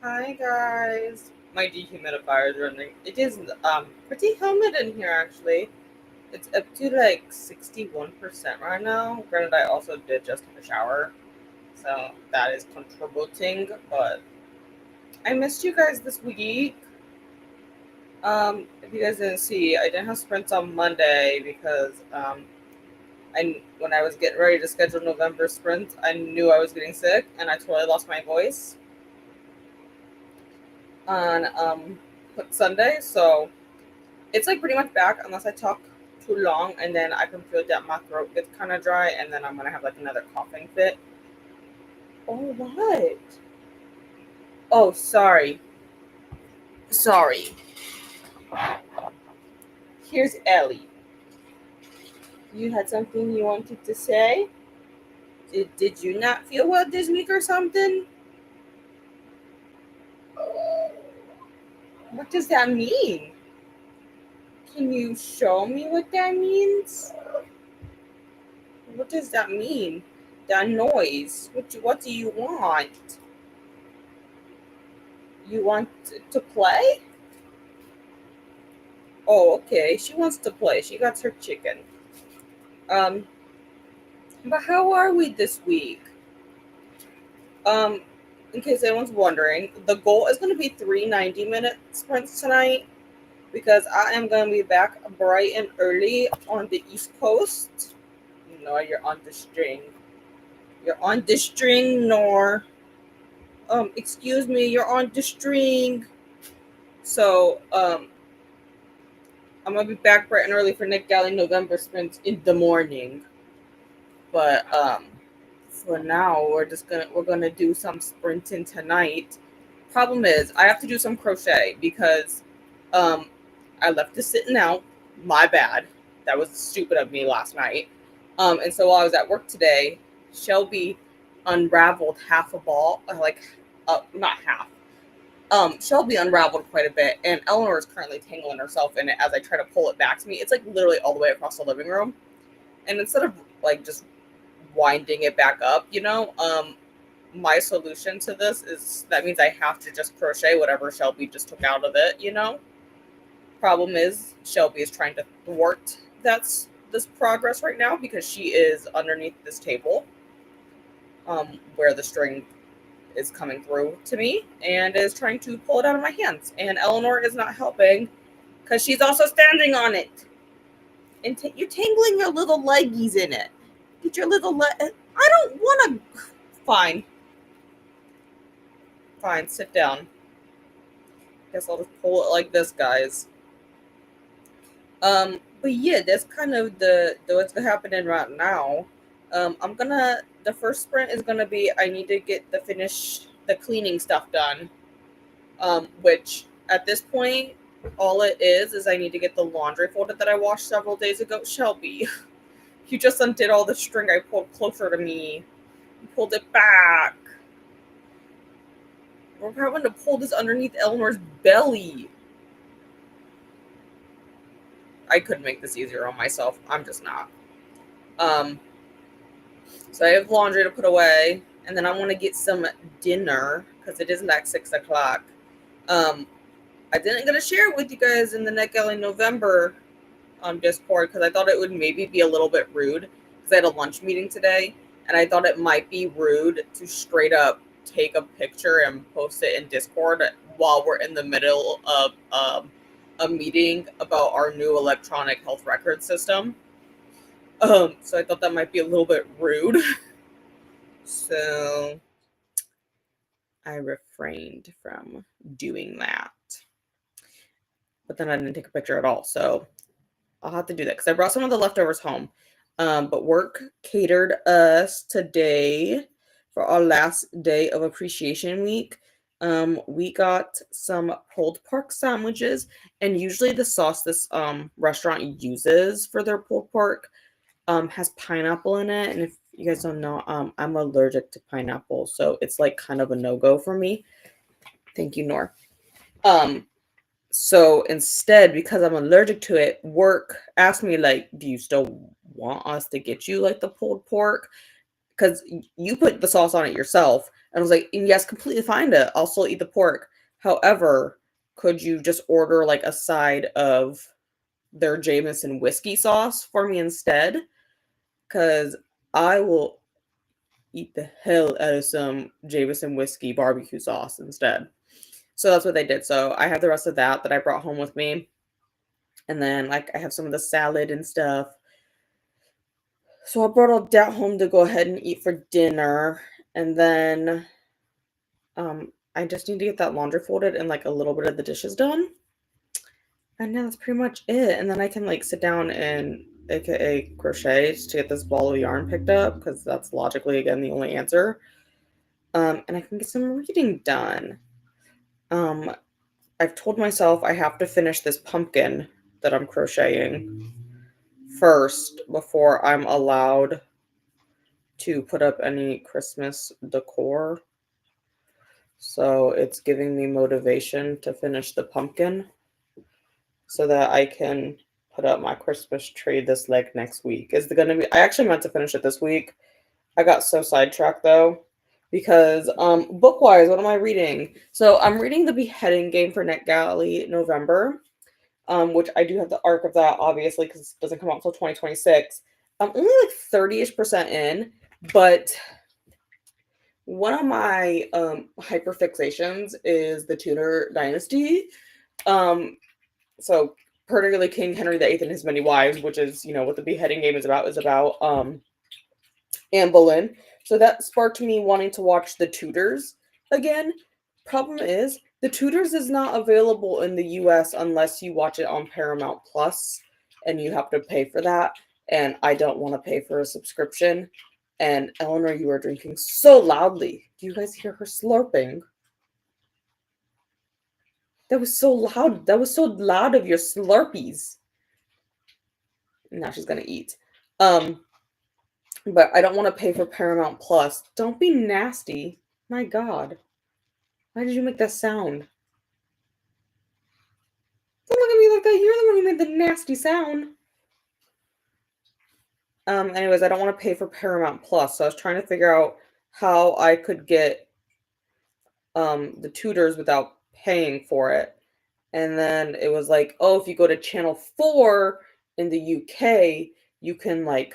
Hi guys. My dehumidifier is running. It is pretty humid in here actually. It's up to like 61% right now. Granted, I also did just have a shower, so that is contributing. But I missed you guys this week. If you guys didn't see, I didn't have sprints on Monday because I when I was getting ready to schedule November sprints, I knew I was getting sick and I totally lost my voice on Sunday. So it's like pretty much back unless I talk too long and then I can feel that my throat gets kind of dry and then I'm gonna have like another coughing fit. Oh, what? Oh, sorry. Here's Ellie. You had something you wanted to say? Did you not feel well this week or something? What does that mean? Can you show me what that means? What does that mean? That noise. What do you want? You want to play? Oh, okay. She wants to play. She got her chicken. Um, but how are we this week? Um, in case anyone's wondering, the goal is going to be 3 90-minute sprints tonight because I am going to be back bright and early on the East Coast. No, you're on the string. You're on the string, Nor. Excuse me, you're on the string. So, I'm gonna be back bright and early for Nick Galley November sprints in the morning. But for now we're gonna do some sprinting tonight. Problem is I have to do some crochet because um I left it sitting out. My bad. That was stupid of me last night. And so while I was at work today, Shelby unraveled half a ball, not half. Shelby unraveled quite a bit, and Eleanor is currently tangling herself in it as I try to pull it back to me. It's like literally all the way across the living room, and instead of like just winding it back up, my solution to this is that means I have to just crochet whatever Shelby just took out of it. Problem is Shelby is trying to thwart this progress right now because she is underneath this table, where the string is coming through to me and is trying to pull it out of my hands. And Eleanor is not helping because she's also standing on it. And you're tangling your little leggies in it. Get your little I don't want to. Fine. Fine, sit down. Guess I'll just pull it like this, guys. But yeah, that's kind of the what's happening right now. The first sprint is gonna be I need to get the cleaning stuff done. Which at this point, all it is I need to get the laundry folded that I washed several days ago. Shelby, you just undid all the string I pulled closer to me. You pulled it back. We're having to pull this underneath Eleanor's belly. I could make this easier on myself. I'm just not. Um, so I have laundry to put away, and then I want to get some dinner because it is like 6 o'clock. Um, I didn't get to share it with you guys in the NetGalley November on Discord because I thought it would maybe be a little bit rude because I had a lunch meeting today, and I thought it might be rude to straight up take a picture and post it in Discord while we're in the middle of a meeting about our new electronic health record system. So I thought that might be a little bit rude. So I refrained from doing that. But then I didn't take a picture at all. So I'll have to do that because I brought some of the leftovers home. But work catered us today for our last day of appreciation week. We got some pulled pork sandwiches, and usually the sauce this restaurant uses for their pulled pork has pineapple in it. And if you guys don't know, I'm allergic to pineapple, so it's like kind of a no go for me. Thank you, Nor. Um, so instead, because I'm allergic to it, work asked me like, "Do you still want us to get you like the pulled pork?" because you put the sauce on it yourself. And I was like, yes, completely fine to. I'll still eat the pork. However, could you just order like a side of their Jameson whiskey sauce for me instead? Because I will eat the hell out of some Jameson whiskey barbecue sauce instead. So that's what they did. So I have the rest of that I brought home with me. And then like I have some of the salad and stuff. So I brought all that home to go ahead and eat for dinner. And then I just need to get that laundry folded and like a little bit of the dishes done. And now that's pretty much it. And then I can like sit down and aka crochet to get this ball of yarn picked up because that's logically again the only answer. And I can get some reading done. I've told myself I have to finish this pumpkin that I'm crocheting first before I'm allowed to put up any Christmas decor. So it's giving me motivation to finish the pumpkin so that I can put up my Christmas tree this like next week. Is it gonna be? I actually meant to finish it this week. I got so sidetracked though because book wise, what am I reading? So I'm reading The Beheading Game for NetGalley November, which I do have the arc of that obviously because it doesn't come out until 2026. I'm only like 30-ish% in, but one of my hyperfixations is the Tudor dynasty. So particularly King Henry VIII and his many wives, which is, you know, what The Beheading Game is about Anne Boleyn. So that sparked me wanting to watch The Tudors again. Problem is, The Tudors is not available in the US unless you watch it on Paramount Plus, and you have to pay for that. And I don't want to pay for a subscription. And Eleanor, you are drinking so loudly. Do you guys hear her slurping? That was so loud. That was so loud of your slurpees. Now she's gonna eat. But I don't want to pay for Paramount Plus. Don't be nasty. My God. Why did you make that sound? Don't look at me like that. You're the one who made the nasty sound. Anyways, I don't want to pay for Paramount Plus, so I was trying to figure out how I could get the Tudors without paying for it. And then it was like, oh, if you go to channel 4 in the UK, you can like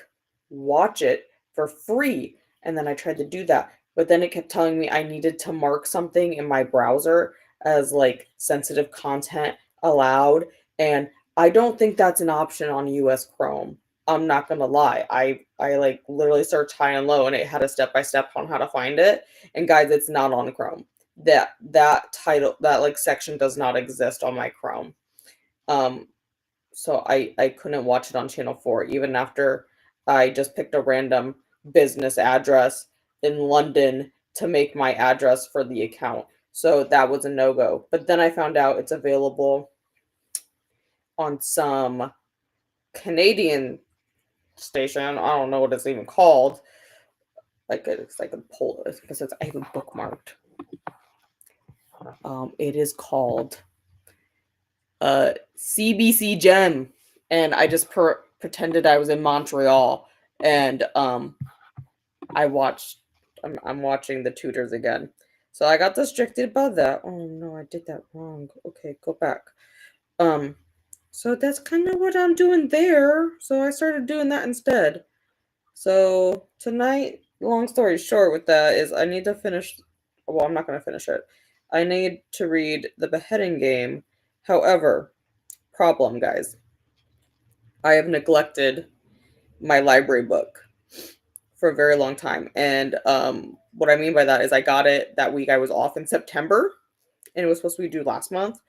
watch it for free. And then I tried to do that, but then it kept telling me I needed to mark something in my browser as like sensitive content allowed. And I don't think that's an option on US Chrome. I'm not gonna lie. I like literally searched high and low and it had a step-by-step on how to find it. And guys, it's not on Chrome. That title, that like section does not exist on my Chrome. So I couldn't watch it on channel 4 even after I just picked a random business address in London to make my address for the account. So that was a no-go. But then I found out it's available on some Canadian station. I don't know what it's even called. Like it's like a poll because I have it bookmarked. It is called CBC Gem, and I just pretended I was in Montreal, and I watched. I'm watching The Tudors again, so I got distracted by that. Oh no, I did that wrong. Okay, go back. So that's kind of what I'm doing there. So I started doing that instead. So tonight, long story short, with that is I need to finish. Well, I'm not going to finish it. I need to read The Beheading Game. However, problem, guys. I have neglected my library book for a very long time. And what I mean by that is I got it that week I was off in September and it was supposed to be due last month.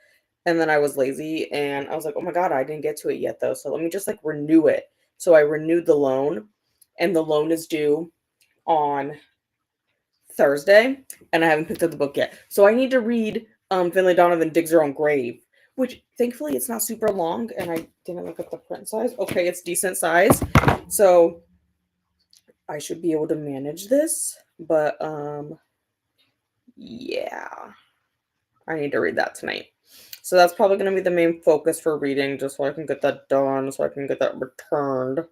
And then I was lazy and I was like, oh my God, I didn't get to it yet though. So let me just like renew it. So I renewed the loan and the loan is due on Thursday and I haven't picked up the book yet. So I need to read Finlay Donovan Digs Her Own Grave, which thankfully it's not super long and I didn't look at the print size. Okay, it's decent size. So I should be able to manage this, but yeah. I need to read that tonight. So that's probably going to be the main focus for reading just so I can get that done, so I can get that returned.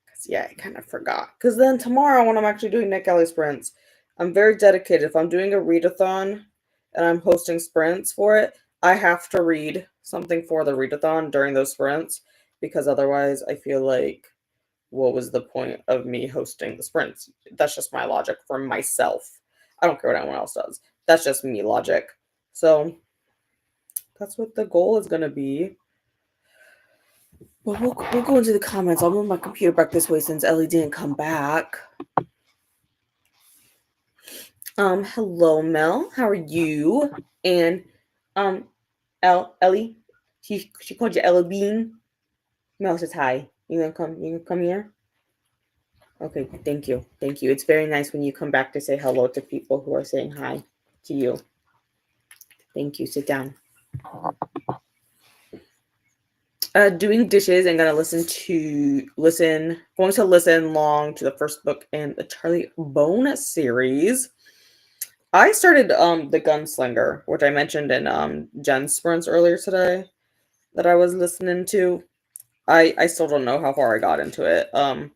Because Yeah, I kind of forgot. Because then tomorrow, when I'm actually doing NetGalley sprints, I'm very dedicated. If I'm doing a readathon and I'm hosting sprints for it, I have to read something for the readathon during those sprints because otherwise I feel like what was the point of me hosting the sprints? That's just my logic for myself. I don't care what anyone else does. That's just me logic. So that's what the goal is going to be. Well, we'll go into the comments. I'll move my computer back this way since Ellie didn't come back. Hello, Mel. How are you? And Ellie. She called you Ellie Bean. Mel says hi. You gonna come? You gonna come here? Okay. Thank you. Thank you. It's very nice when you come back to say hello to people who are saying hi to you. Thank you. Sit down. Doing dishes and going to listen long to the first book in the Charlie Bone series. I started The Gunslinger, which I mentioned in Jen's sprints earlier today that I was listening to. I still don't know how far I got into it. I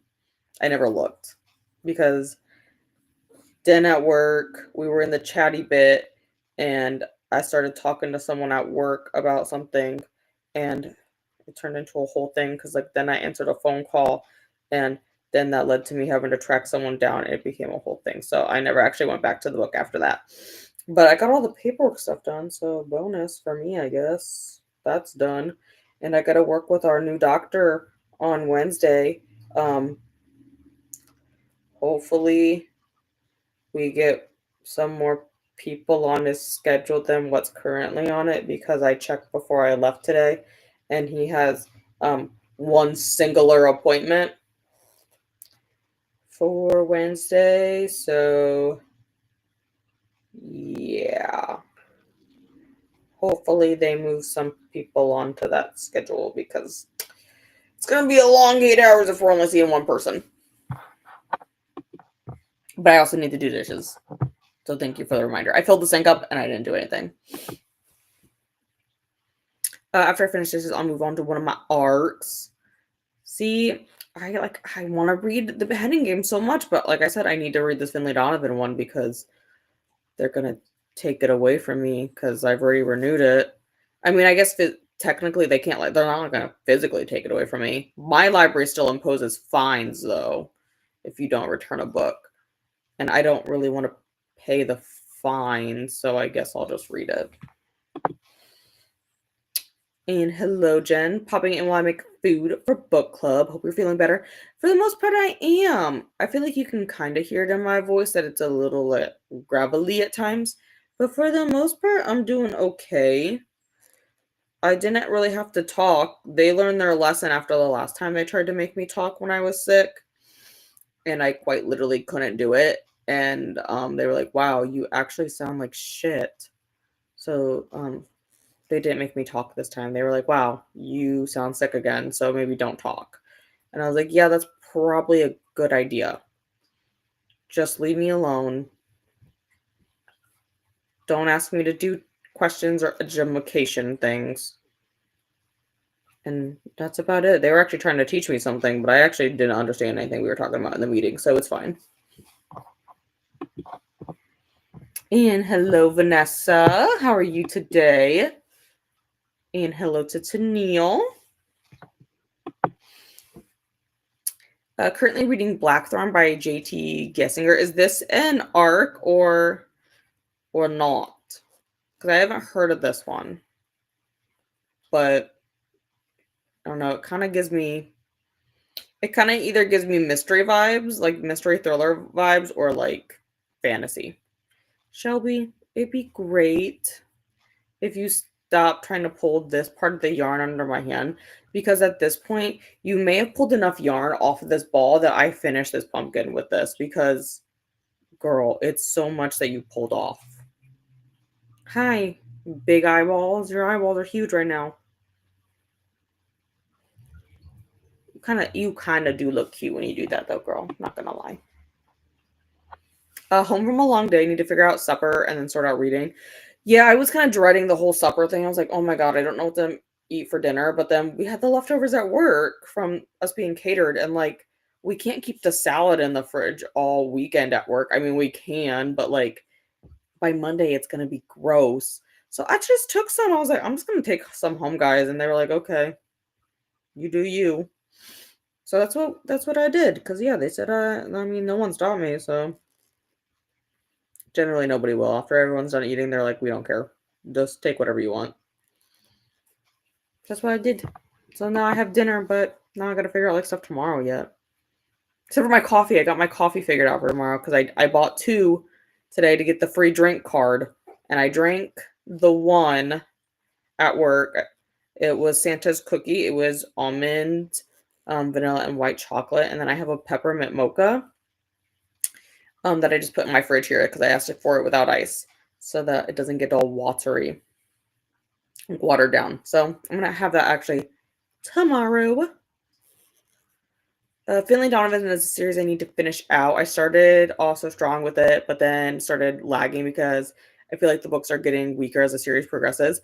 never looked because then at work we were in the chatty bit and I started talking to someone at work about something and it turned into a whole thing because like then I answered a phone call and then that led to me having to track someone down. It became a whole thing. So I never actually went back to the book after that. But I got all the paperwork stuff done, so bonus for me, I guess. That's done. And I got to work with our new doctor on Wednesday. Hopefully we get some more people on his schedule than what's currently on it because I checked before I left today and he has one singular appointment for Wednesday. So yeah. Hopefully they move some people onto that schedule because it's going to be a long 8 hours if we're only seeing one person. But I also need to do dishes. So thank you for the reminder. I filled the sink up and I didn't do anything. After I finish dishes, I'll move on to one of my arcs. See, I want to read the Beheading Game so much, but like I said, I need to read this Finlay Donovan one because they're going to take it away from me because I've already renewed it. I mean, I guess technically they can't, they're not going to physically take it away from me. My library still imposes fines, though, if you don't return a book. And I don't really want to pay the fine, so I guess I'll just read it. And hello, Jen. Popping in while I make food for book club. Hope you're feeling better. For the most part, I am. I feel like you can kind of hear it in my voice that it's a little gravelly at times. But for the most part, I'm doing okay. I didn't really have to talk. They learned their lesson after the last time they tried to make me talk when I was sick. And I quite literally couldn't do it. And they were like, wow, you actually sound like shit. So they didn't make me talk this time. They were like, wow, you sound sick again, so maybe don't talk. And I was like, yeah, that's probably a good idea. Just leave me alone. Don't ask me to do questions or education things. And that's about it. They were actually trying to teach me something, but I actually didn't understand anything we were talking about in the meeting, so it's fine. And hello, Vanessa. How are you today? And hello to Tennille. Currently reading Blackthorn by J.T. Gessinger. Is this an arc or not? Because I haven't heard of this one. But I don't know. It kind of either gives me mystery vibes, like mystery thriller vibes, or like fantasy. Shelby, it'd be great if you stop trying to pull this part of the yarn under my hand, because at this point you may have pulled enough yarn off of this ball that I finish this pumpkin with this, because girl, it's so much that you pulled off. Hi, big eyeballs. Your eyeballs are huge right now. You kind of do look cute when you do that though, girl. Not gonna lie. Home from a long day, need to figure out supper and then sort out reading. Yeah, I was kind of dreading the whole supper thing. I was like, oh my god, I don't know what to eat for dinner. But then we had the leftovers at work from us being catered, and like we can't keep the salad in the fridge all weekend at work. I mean, we can, but like by Monday it's gonna be gross. So I just took some. I was like, I'm just gonna take some home, guys, and they were like, okay, you do you. So that's what I did. Cause yeah, they said I mean, no one stopped me, so generally nobody will. After everyone's done eating, they're like, we don't care. Just take whatever you want. That's what I did. So now I have dinner, but now I gotta figure out like stuff tomorrow yet. Except for my coffee. I got my coffee figured out for tomorrow because I bought 2 today to get the free drink card. And I drank the one at work. It was Santa's cookie. It was almond, vanilla, and white chocolate. And then I have a peppermint mocha that I just put in my fridge here because I asked for it without ice so that it doesn't get all watery, watered down. So I'm going to have that actually tomorrow. Finley Donovan is a series I need to finish out. I started also strong with it, but then started lagging because I feel like the books are getting weaker as the series progresses.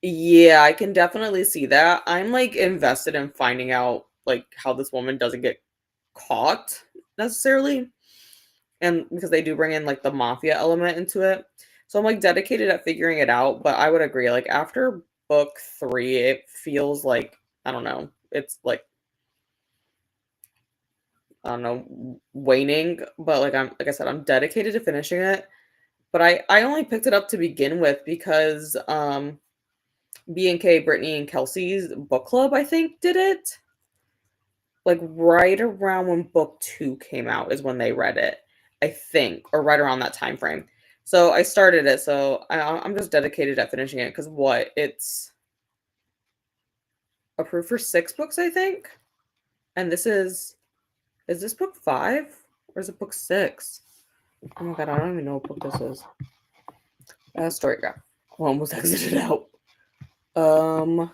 Yeah, I can definitely see that. I'm like invested in finding out like how this woman doesn't get caught necessarily. And because they do bring in like the mafia element into it. So I'm like dedicated at figuring it out, but I would agree like after book 3 it feels like I don't know. It's like I don't know, waning, but like I said, I'm dedicated to finishing it. But I only picked it up to begin with because B&K, Brittany and Kelsey's book club, I think, did it. Like right around when book 2 came out is when they read it, I think, or right around that time frame. So I started it, so I'm just dedicated at finishing it because what? It's approved for 6 books, I think. And this is this book 5 or is it book 6? Oh my god, I don't even know what book this is. Story graph. Well, almost exited out. Then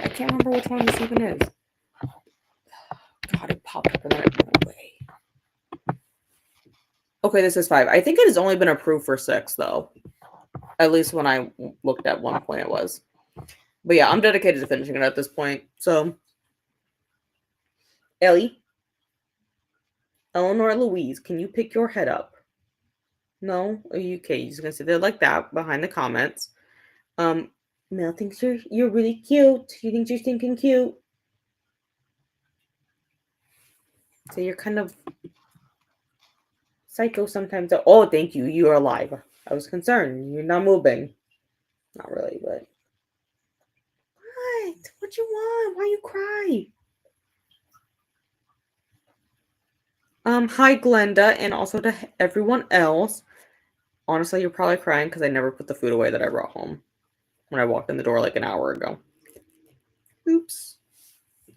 I can't remember which one this even is. God, it popped up and then it went away. Okay, this is 5. I think it has only been approved for 6, though. At least when I looked at one point, it was. But yeah, I'm dedicated to finishing it at this point. So, Ellie, Eleanor Louise, can you pick your head up? No? Are you okay? You're just gonna sit there like that behind the comments. Mel thinks you're really cute. He thinks you're stinking cute. So you're kind of psycho sometimes. Oh, thank you. You are alive. I was concerned. You're not moving. Not really, but. What? What you want? Why you cry? Hi Glenda, and also to everyone else. Honestly, you're probably crying because I never put the food away that I brought home when I walked in the door like an hour ago. Oops.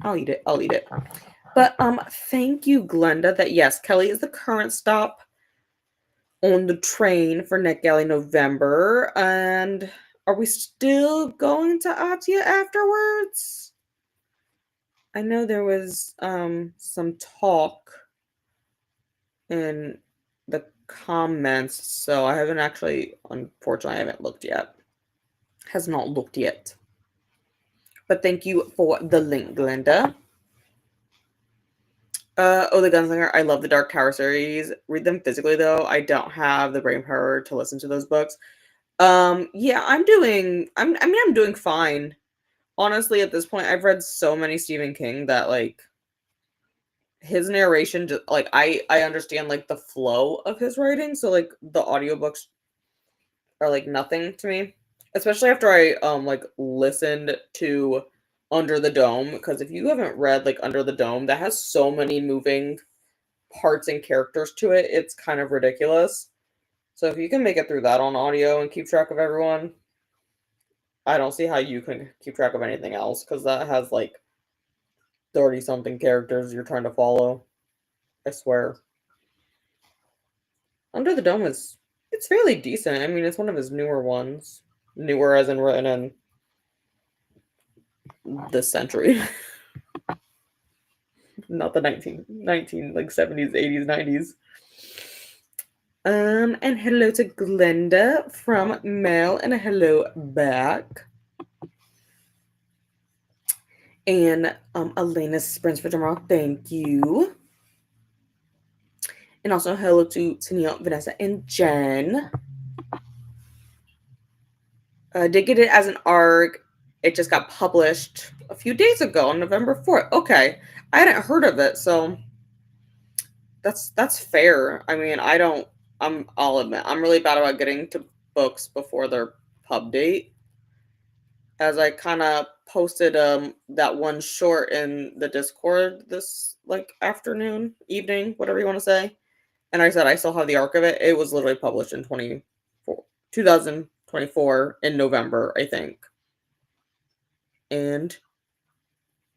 I'll eat it. I'll eat it. But thank you, Glenda. That yes, Kelly is the current stop on the train for NetGalley November. And are we still going to Atia afterwards? I know there was some talk in the comments, so I haven't actually, unfortunately, I haven't looked yet. Has not looked yet. But thank you for the link, Glenda. Oh, The Gunslinger. I love the Dark Tower series. Read them physically though. I don't have the brain power to listen to those books. Yeah, I'm doing fine. Honestly, at this point, I've read so many Stephen King that like his narration just like I understand like the flow of his writing, so like the audiobooks are like nothing to me. Especially after I like listened to Under the Dome, because if you haven't read like Under the Dome, that has so many moving parts and characters to it, it's kind of ridiculous. So if you can make it through that on audio and keep track of everyone, I don't see how you can keep track of anything else, because that has like 30 something characters you're trying to follow. I swear. Under the Dome it's fairly decent. I mean, it's one of his newer ones. Newer as in written in this century. Not the 19 like 70s, 80s, 90s. And hello to Glenda from Mel, and a hello back. And Elena's sprints for tomorrow. Thank you. And also hello to Tania, Vanessa, and Jen. Did get it as an ARC. It just got published a few days ago on November 4th. Okay. I hadn't heard of it, so that's fair. I mean, I'll admit, I'm really bad about getting to books before their pub date. As I kind of posted that one short in the Discord this like afternoon, evening, whatever you want to say. And I said I still have the arc of it. It was literally published in 2024 in November, I think. And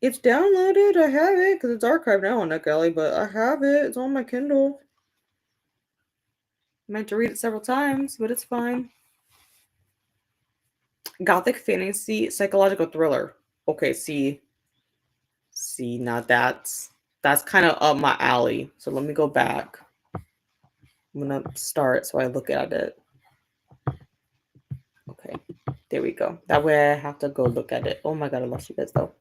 it's downloaded. I have it because it's archived now on NetGalley, but I have it. It's on my Kindle. I meant to read it several times, but it's fine. Gothic fantasy psychological thriller. Okay, see, now that's kind of up my alley. So let me go back. I'm gonna start so I look at it. Okay, there we go. That way I have to go look at it. Oh my god, I lost you guys though.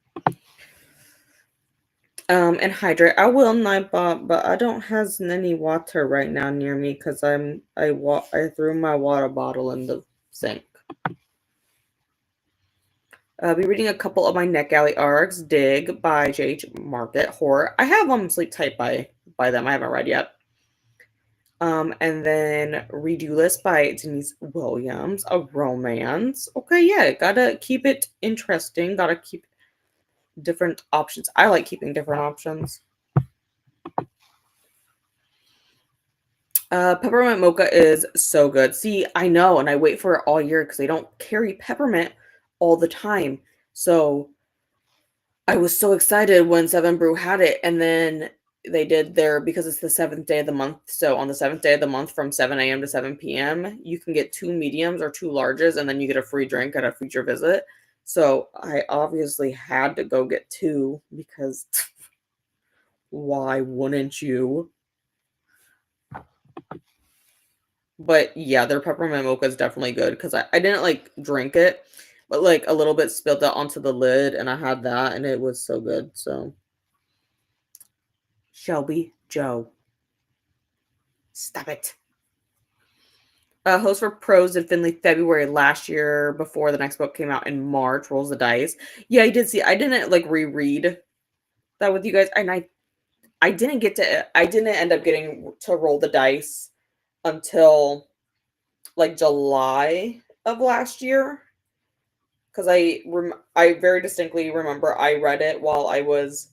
And hydrate. I will night but I don't has any water right now near me because I threw my water bottle in the sink. I'll be reading a couple of my NetGalley arcs. Dig by J.H. Market. Horror. I have Sleep Tight by them. I haven't read yet. And then Redo List by Denise Williams. A romance. Okay, yeah. Gotta keep it interesting. Gotta keep different options. I like keeping different options. Peppermint Mocha is so good. See, I know, and I wait for it all year because they don't carry peppermint all the time. So I was so excited when Seven Brew had it, and then they did because it's the 7th day of the month. So on the 7th day of the month from 7 a.m. to 7 p.m., you can get 2 mediums or 2 larges, and then you get a free drink at a future visit. So I obviously had to go get 2 because why wouldn't you? But yeah, their peppermint mocha is definitely good because I didn't like drink it, but like a little bit spilled out onto the lid and I had that and it was so good. So Shelby Joe. Stop it. Host for Prose in Finley February last year before the next book came out in March. Rolls the Dice. Yeah, I did see. I didn't like reread that with you guys, and I didn't get to. I didn't end up getting to Roll the Dice until like July of last year because I very distinctly remember I read it while I was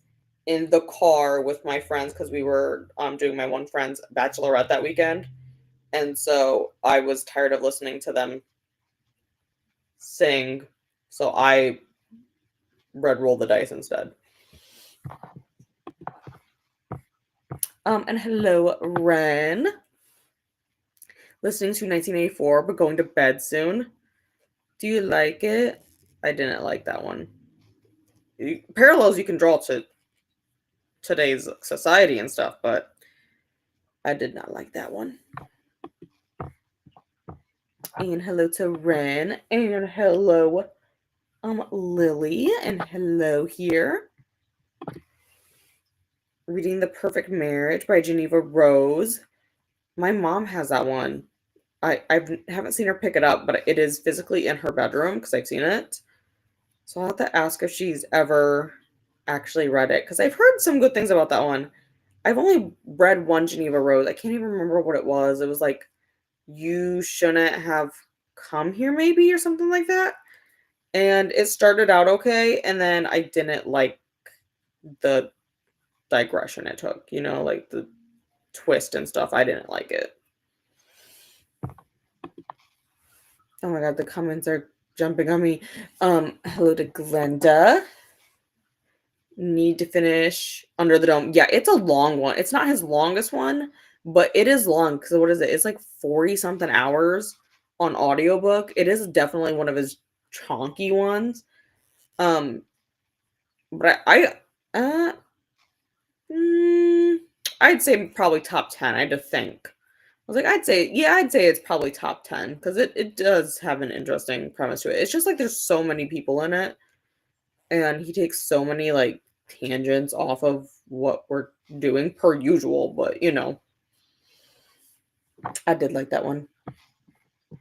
in the car with my friends because we were doing my one friend's bachelorette that weekend. And so I was tired of listening to them sing. So I read Roll the Dice instead. And hello, Ren. Listening to 1984, but going to bed soon. Do you like it? I didn't like that one. Parallels you can draw to today's society and stuff, but I did not like that one. And hello to Ren. And hello, Lily. And hello here. Reading The Perfect Marriage by Geneva Rose. My mom has that one. I haven't seen her pick it up, but it is physically in her bedroom because I've seen it. So I'll have to ask if she's ever actually read it because I've heard some good things about that one. I've only read one Geneva Rose. I can't even remember what it was. It was like, you shouldn't have come here, maybe, or something like that. And it started out okay, and then I didn't like the digression it took, like the twist and stuff. I didn't like it. Oh my god, the comments are jumping on me. Hello to Glenda. Need to finish Under the Dome. Yeah, it's a long one. It's not his longest one, but it is long because what is it? It's like 40 something hours on audiobook. It is definitely one of his chonky ones. But I'd say probably top 10. I had to think. I was like, I'd say it's probably top 10 because it does have an interesting premise to it. It's just like there's so many people in it. and he takes so many like tangents off of what we're doing per usual, but I did like that one.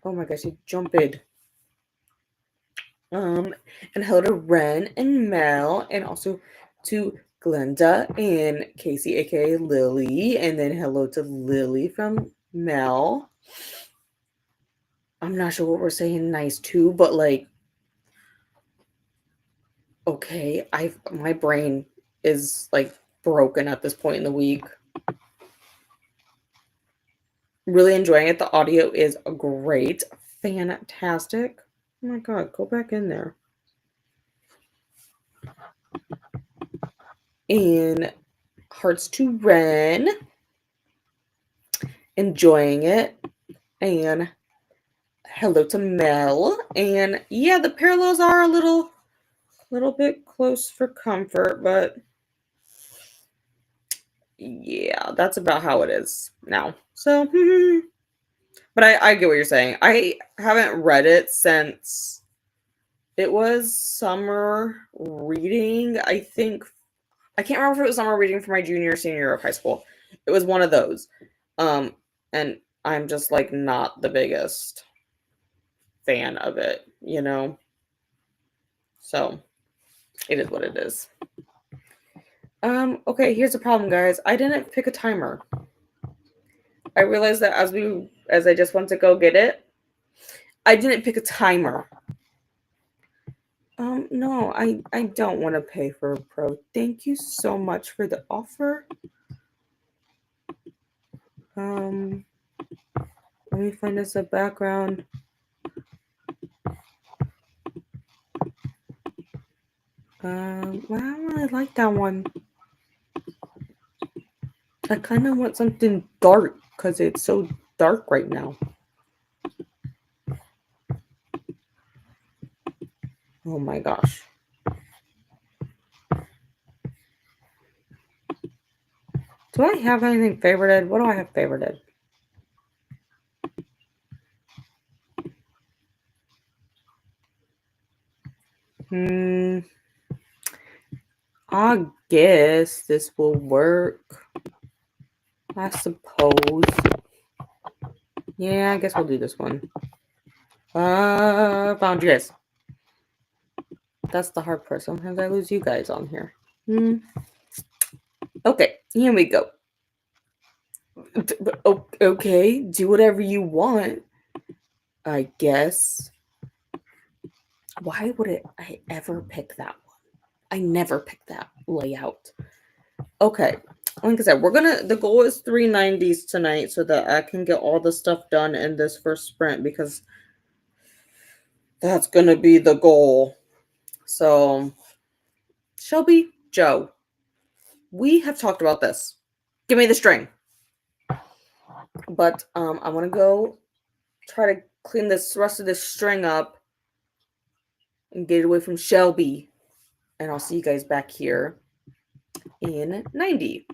Oh my gosh, he jumped. And hello to Ren and Mel, and also to Glenda and Casey, aka Lily, and then hello to Lily from Mel. I'm not sure what we're saying nice to, but like, okay, my brain is like broken at this point in the week. Really enjoying it. The audio is great, fantastic. Oh my god, go back in there. And hearts to Ren, enjoying it, and hello to Mel. And yeah, the parallels are a little bit close for comfort, but yeah, that's about how it is now. So, but I get what you're saying. I haven't read it since it was summer reading. I think I can't remember if it was summer reading for my junior or senior year of high school. It was one of those. And I'm just like not the biggest fan of it. So it is what it is. Okay, here's the problem, guys. I didn't pick a timer. I realized that as I just went to go get it, I didn't pick a timer. No, I don't want to pay for a pro. Thank you so much for the offer. Let me find us a background. Well, I don't really like that one. I kind of want something dark because it's so dark right now. Oh my gosh. Do I have anything favorited? What do I have favorited? I guess this will work. I suppose. Yeah, I guess we'll do this one. Found you guys. That's the hard part. Sometimes I lose you guys on here. Okay, here we go. Okay, do whatever you want, I guess. Why would I ever pick that one? I never pick that layout. Okay, like I said, the goal is 390s tonight so that I can get all the stuff done in this first sprint because that's gonna be the goal. So, Shelby, Joe, we have talked about this. Give me the string. But I want to go try to clean this rest of this string up and get it away from Shelby. And I'll see you guys back here in 90.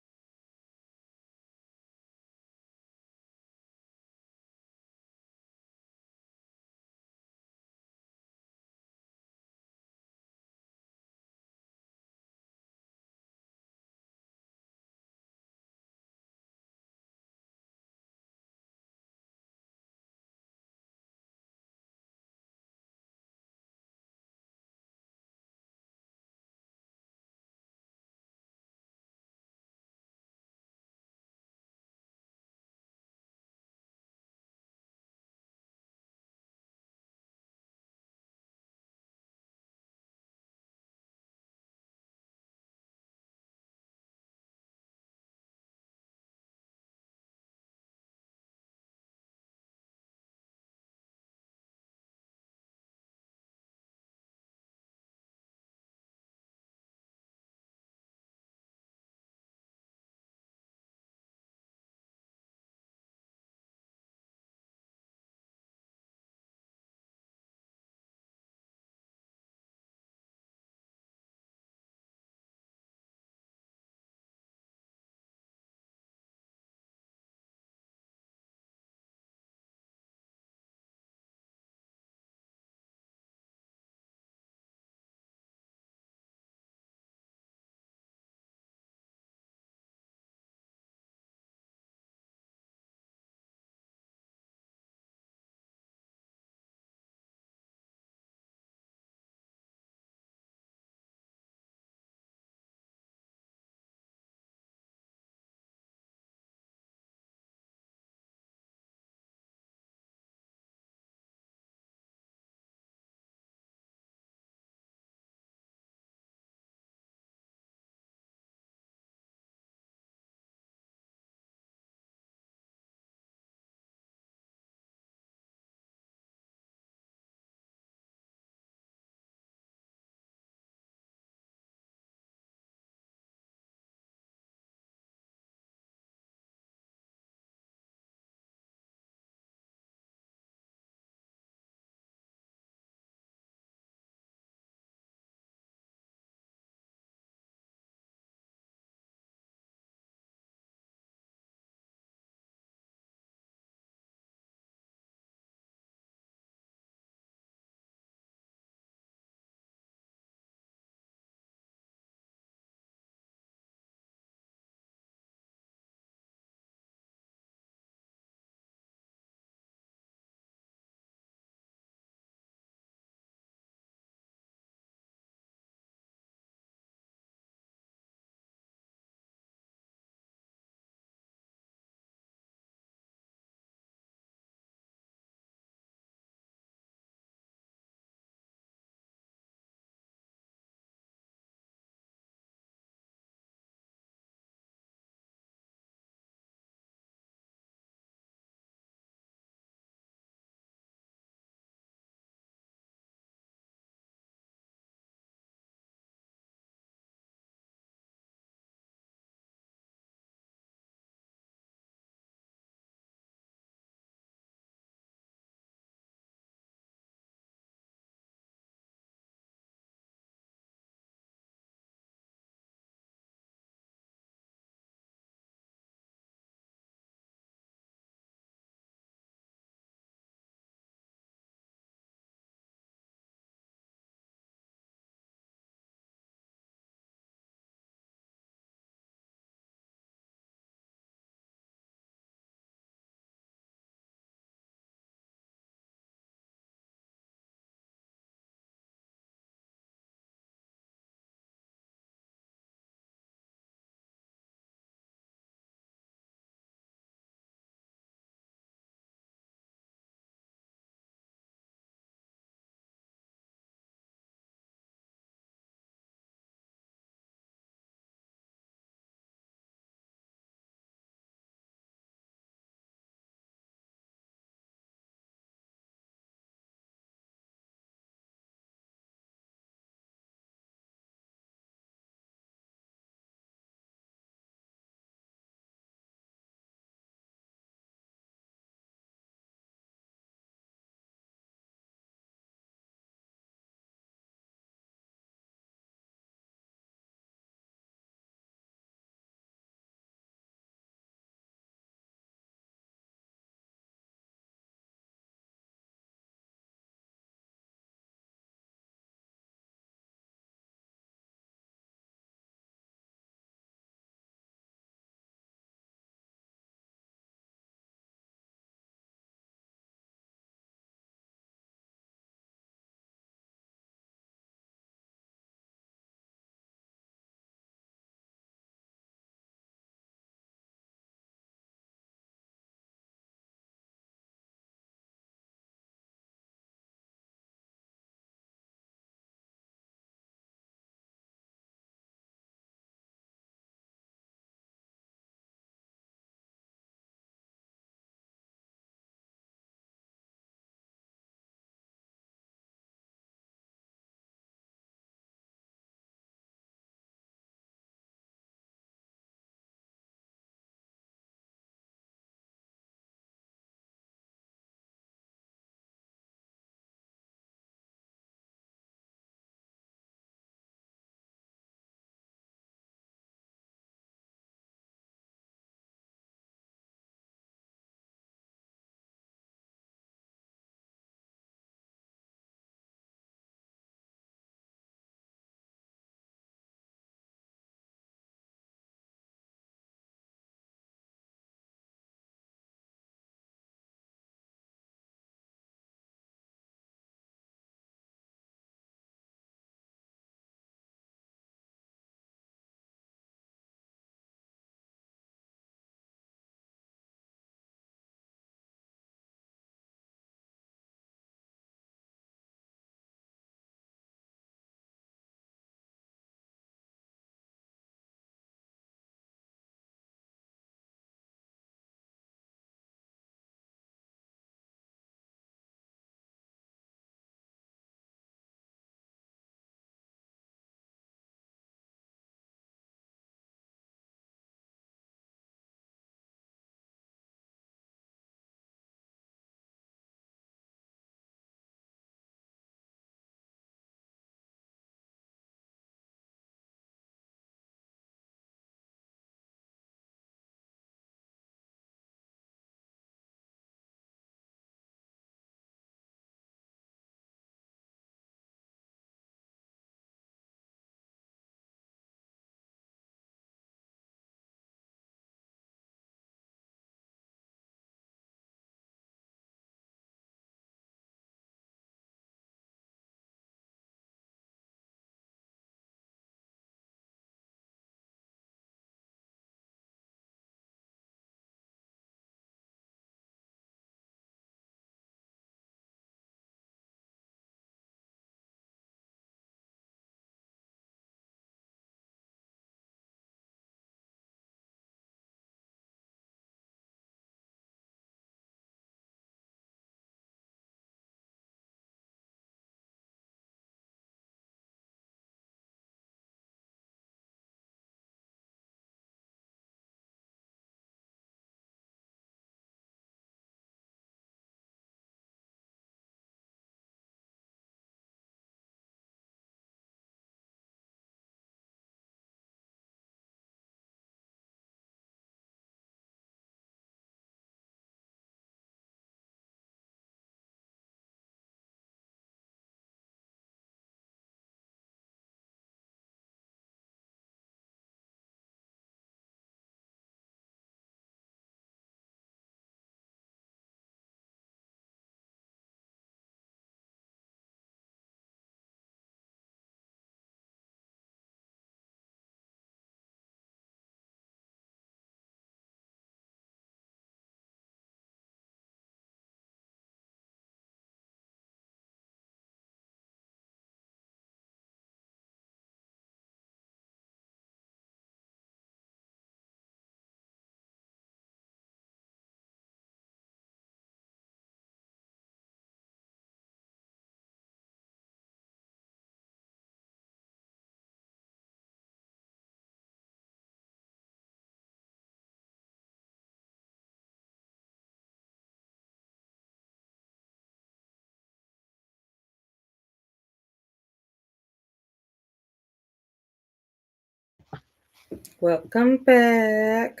Welcome back.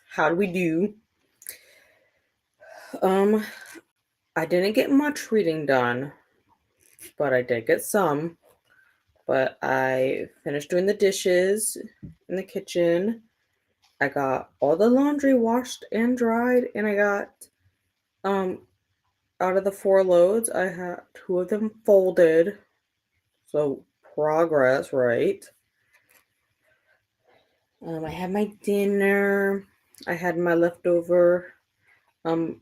How do we do? I didn't get much reading done, but I did get some. But I finished doing the dishes in the kitchen. I got all the laundry washed and dried, and I got um out of the 4 loads, I had 2 of them folded. So progress, right? I had my dinner. I had my leftover um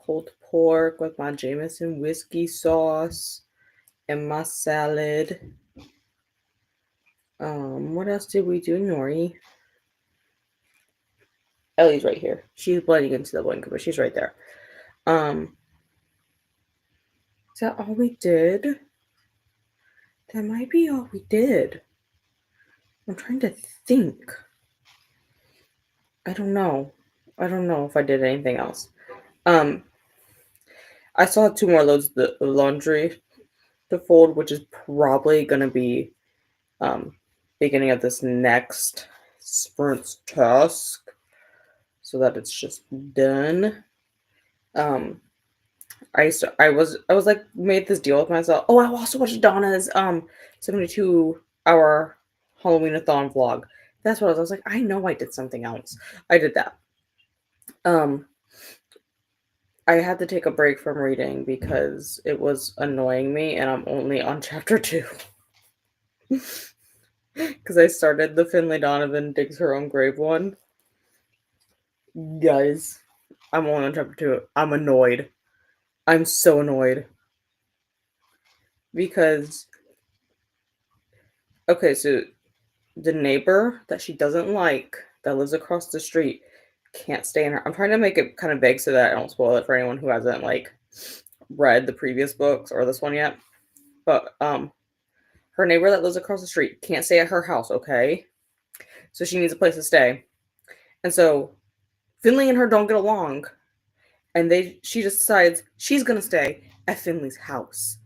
pulled pork with my Jameson whiskey sauce and my salad. What else did we do, Nori? Ellie's right here. She's blending into the blanket, but she's right there. Is that all we did? That might be all we did. I'm trying to think. I don't know. I don't know if I did anything else. I still have 2 more loads of the laundry to fold, which is probably gonna be beginning of this next sprint's task, so that it's just done. I was like made this deal with myself. Oh, I also watched Donna's 72-hour Halloween-a-thon vlog. That's what I was like, I know I did something else. I did that. I had to take a break from reading because it was annoying me, and I'm only on chapter 2. Because I started the Finlay Donovan digs her own grave one. Guys, I'm only on chapter 2. I'm annoyed. I'm so annoyed. Because, okay, so the neighbor that she doesn't like that lives across the street can't stay in her. I'm trying to make it kind of vague so that I don't spoil it for anyone who hasn't like read the previous books or this one yet. But her neighbor that lives across the street can't stay at her house, okay? So she needs a place to stay. And so Finley and her don't get along. And she just decides she's gonna stay at Finley's house.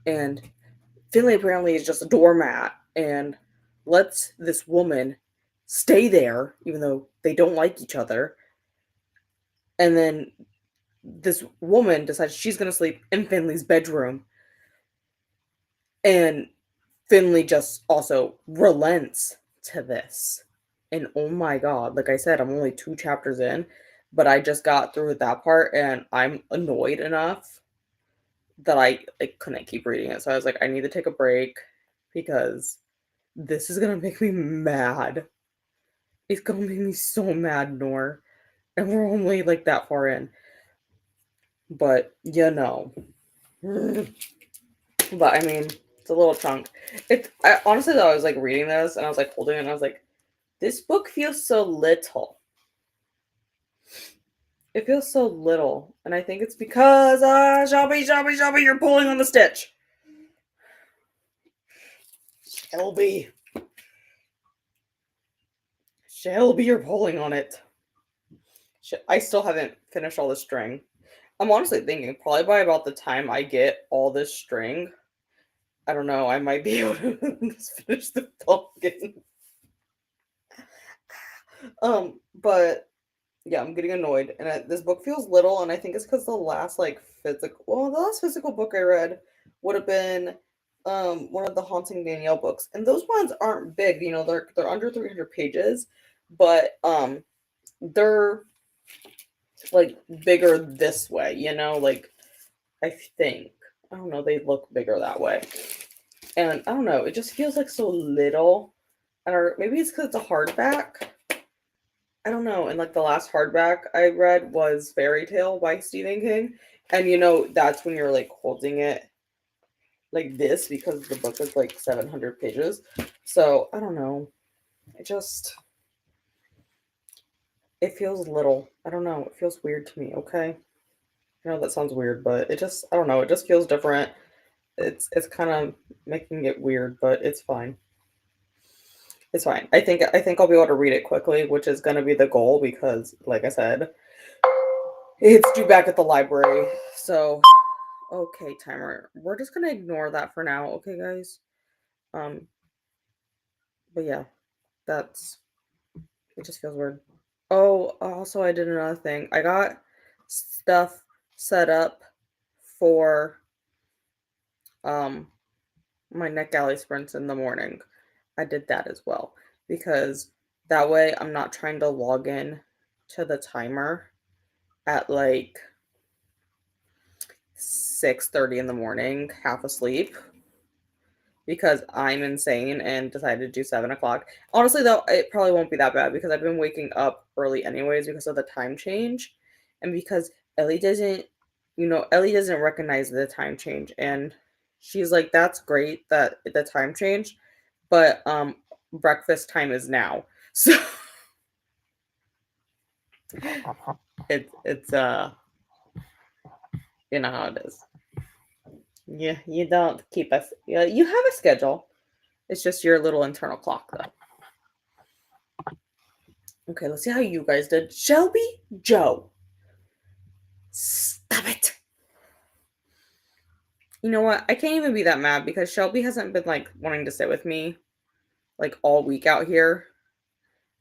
And Finley apparently is just a doormat and lets this woman stay there, even though they don't like each other. And then this woman decides she's gonna sleep in Finley's bedroom. And Finley just also relents to this. And oh my god, like I said, I'm only 2 chapters in, but I just got through that part and I'm annoyed enough that I couldn't keep reading it. So I was like, I need to take a break because this is gonna make me mad. It's gonna make me so mad, Nor. And we're only like that far in. But But I mean, it's a little chunk. I honestly though I was like reading this and I was like holding it and I was like, this book feels so little. It feels so little. And I think it's because Shelby, you're pulling on the stitch. Shelby, you're pulling on it. I still haven't finished all the string. I'm honestly thinking probably by about the time I get all this string, I don't know, I might be able to finish the pumpkin. But yeah, I'm getting annoyed, and this book feels little, and I think it's because the last physical book I read would have been one of the Haunting Danielle books, and those ones aren't big, they're under 300 pages, but they're like bigger this way, like I think I don't know, they look bigger that way, and I don't know, it just feels like so little, or maybe it's because it's a hardback. I don't know. And like the last hardback I read was Fairy Tale by Stephen King. And that's when you're like holding it like this because the book is like 700 pages. So I don't know. It feels little. I don't know. It feels weird to me. Okay. I know that sounds weird, but I don't know. It just feels different. It's kind of making it weird, but it's fine. It's fine. I think I'll be able to read it quickly, which is going to be the goal because, like I said, it's due back at the library. So, okay, timer. We're just gonna ignore that for now, okay, guys? Um, but yeah. It just feels weird. Oh, also I did another thing. I got stuff set up for um my NetGalley sprints in the morning. I did that as well because that way I'm not trying to log in to the timer at like 6:30 in the morning, half asleep, because I'm insane and decided to do 7 o'clock. Honestly, though, it probably won't be that bad because I've been waking up early anyways because of the time change, and because Ellie doesn't, Ellie doesn't recognize the time change, and she's like, "That's great that the time change, but breakfast time is now." So it's you know how it is. Yeah, you don't keep us. Yeah, you have a schedule. It's just your little internal clock, though. Okay, let's see how you guys did. Shelby, Joe, stop it. You know what? I can't even be that mad because Shelby hasn't been like wanting to sit with me like all week out here.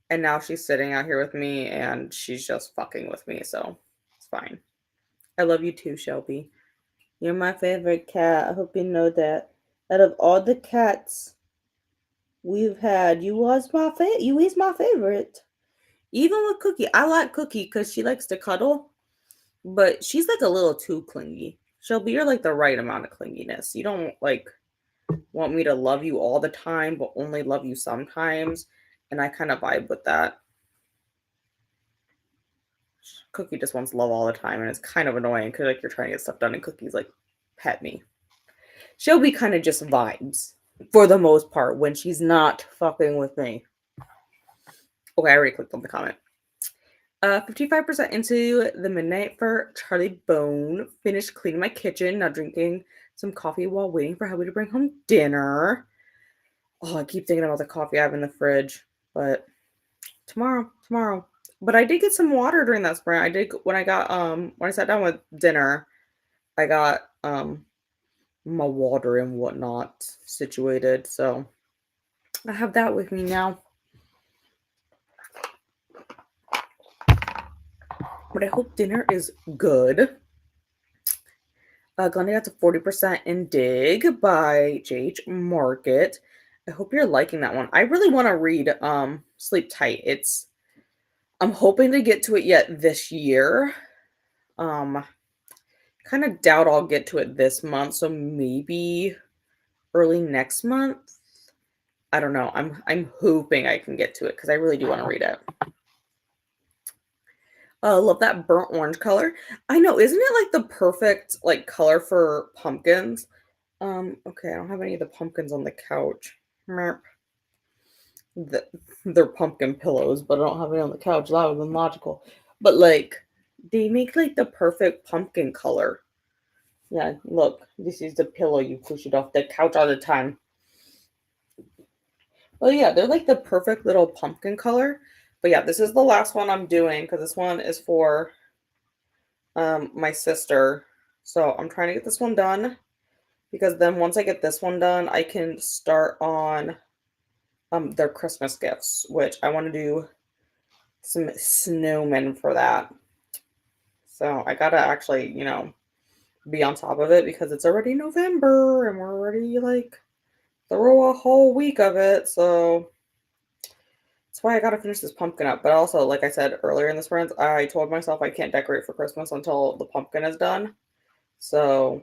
And now she's sitting out here with me and she's just fucking with me. So it's fine. I love you too, Shelby. You're my favorite cat. I hope you know that. Out of all the cats we've had, you is my favorite. Even with Cookie. I like Cookie because she likes to cuddle, but she's like a little too clingy. Shelby, you're like the right amount of clinginess. You don't like want me to love you all the time, but only love you sometimes. And I kind of vibe with that. Cookie just wants love all the time, and it's kind of annoying because like you're trying to get stuff done, and Cookie's like, pet me. Shelby kind of just vibes for the most part when she's not fucking with me. Okay, I already clicked on the comment. 55% into the midnight for Charlie Bone. Finished cleaning my kitchen, now drinking some coffee while waiting for Hubby to bring home dinner. Oh, I keep thinking about the coffee I have in the fridge, but tomorrow. But I did get some water during that sprint. I did when I sat down with dinner, I got my water and whatnot situated. So I have that with me now. But I hope dinner is good. Glenda got to 40% in Dig by J.H. Market. I hope you're liking that one. I really want to read Sleep Tight. I'm hoping to get to it yet this year. Kind of doubt I'll get to it this month, so maybe early next month. I don't know. I'm hoping I can get to it because I really do want to read it. Love that burnt orange color. I know, isn't it like the perfect like color for pumpkins? Okay, I don't have any of the pumpkins on the couch. They're pumpkin pillows, but I don't have any on the couch. That would have been logical. But like, they make like the perfect pumpkin color. Yeah, look, this is the pillow you push it off the couch all the time. Well, yeah, they're like the perfect little pumpkin color. But yeah, this is the last one I'm doing because this one is for my sister. So I'm trying to get this one done because then once I get this one done, I can start on their Christmas gifts, which I want to do some snowmen for that. So I gotta actually, be on top of it because it's already November and we're already like through a whole week of it. So that's why I gotta finish this pumpkin up. But also, like I said earlier in this sprint, I told myself I can't decorate for Christmas until the pumpkin is done. So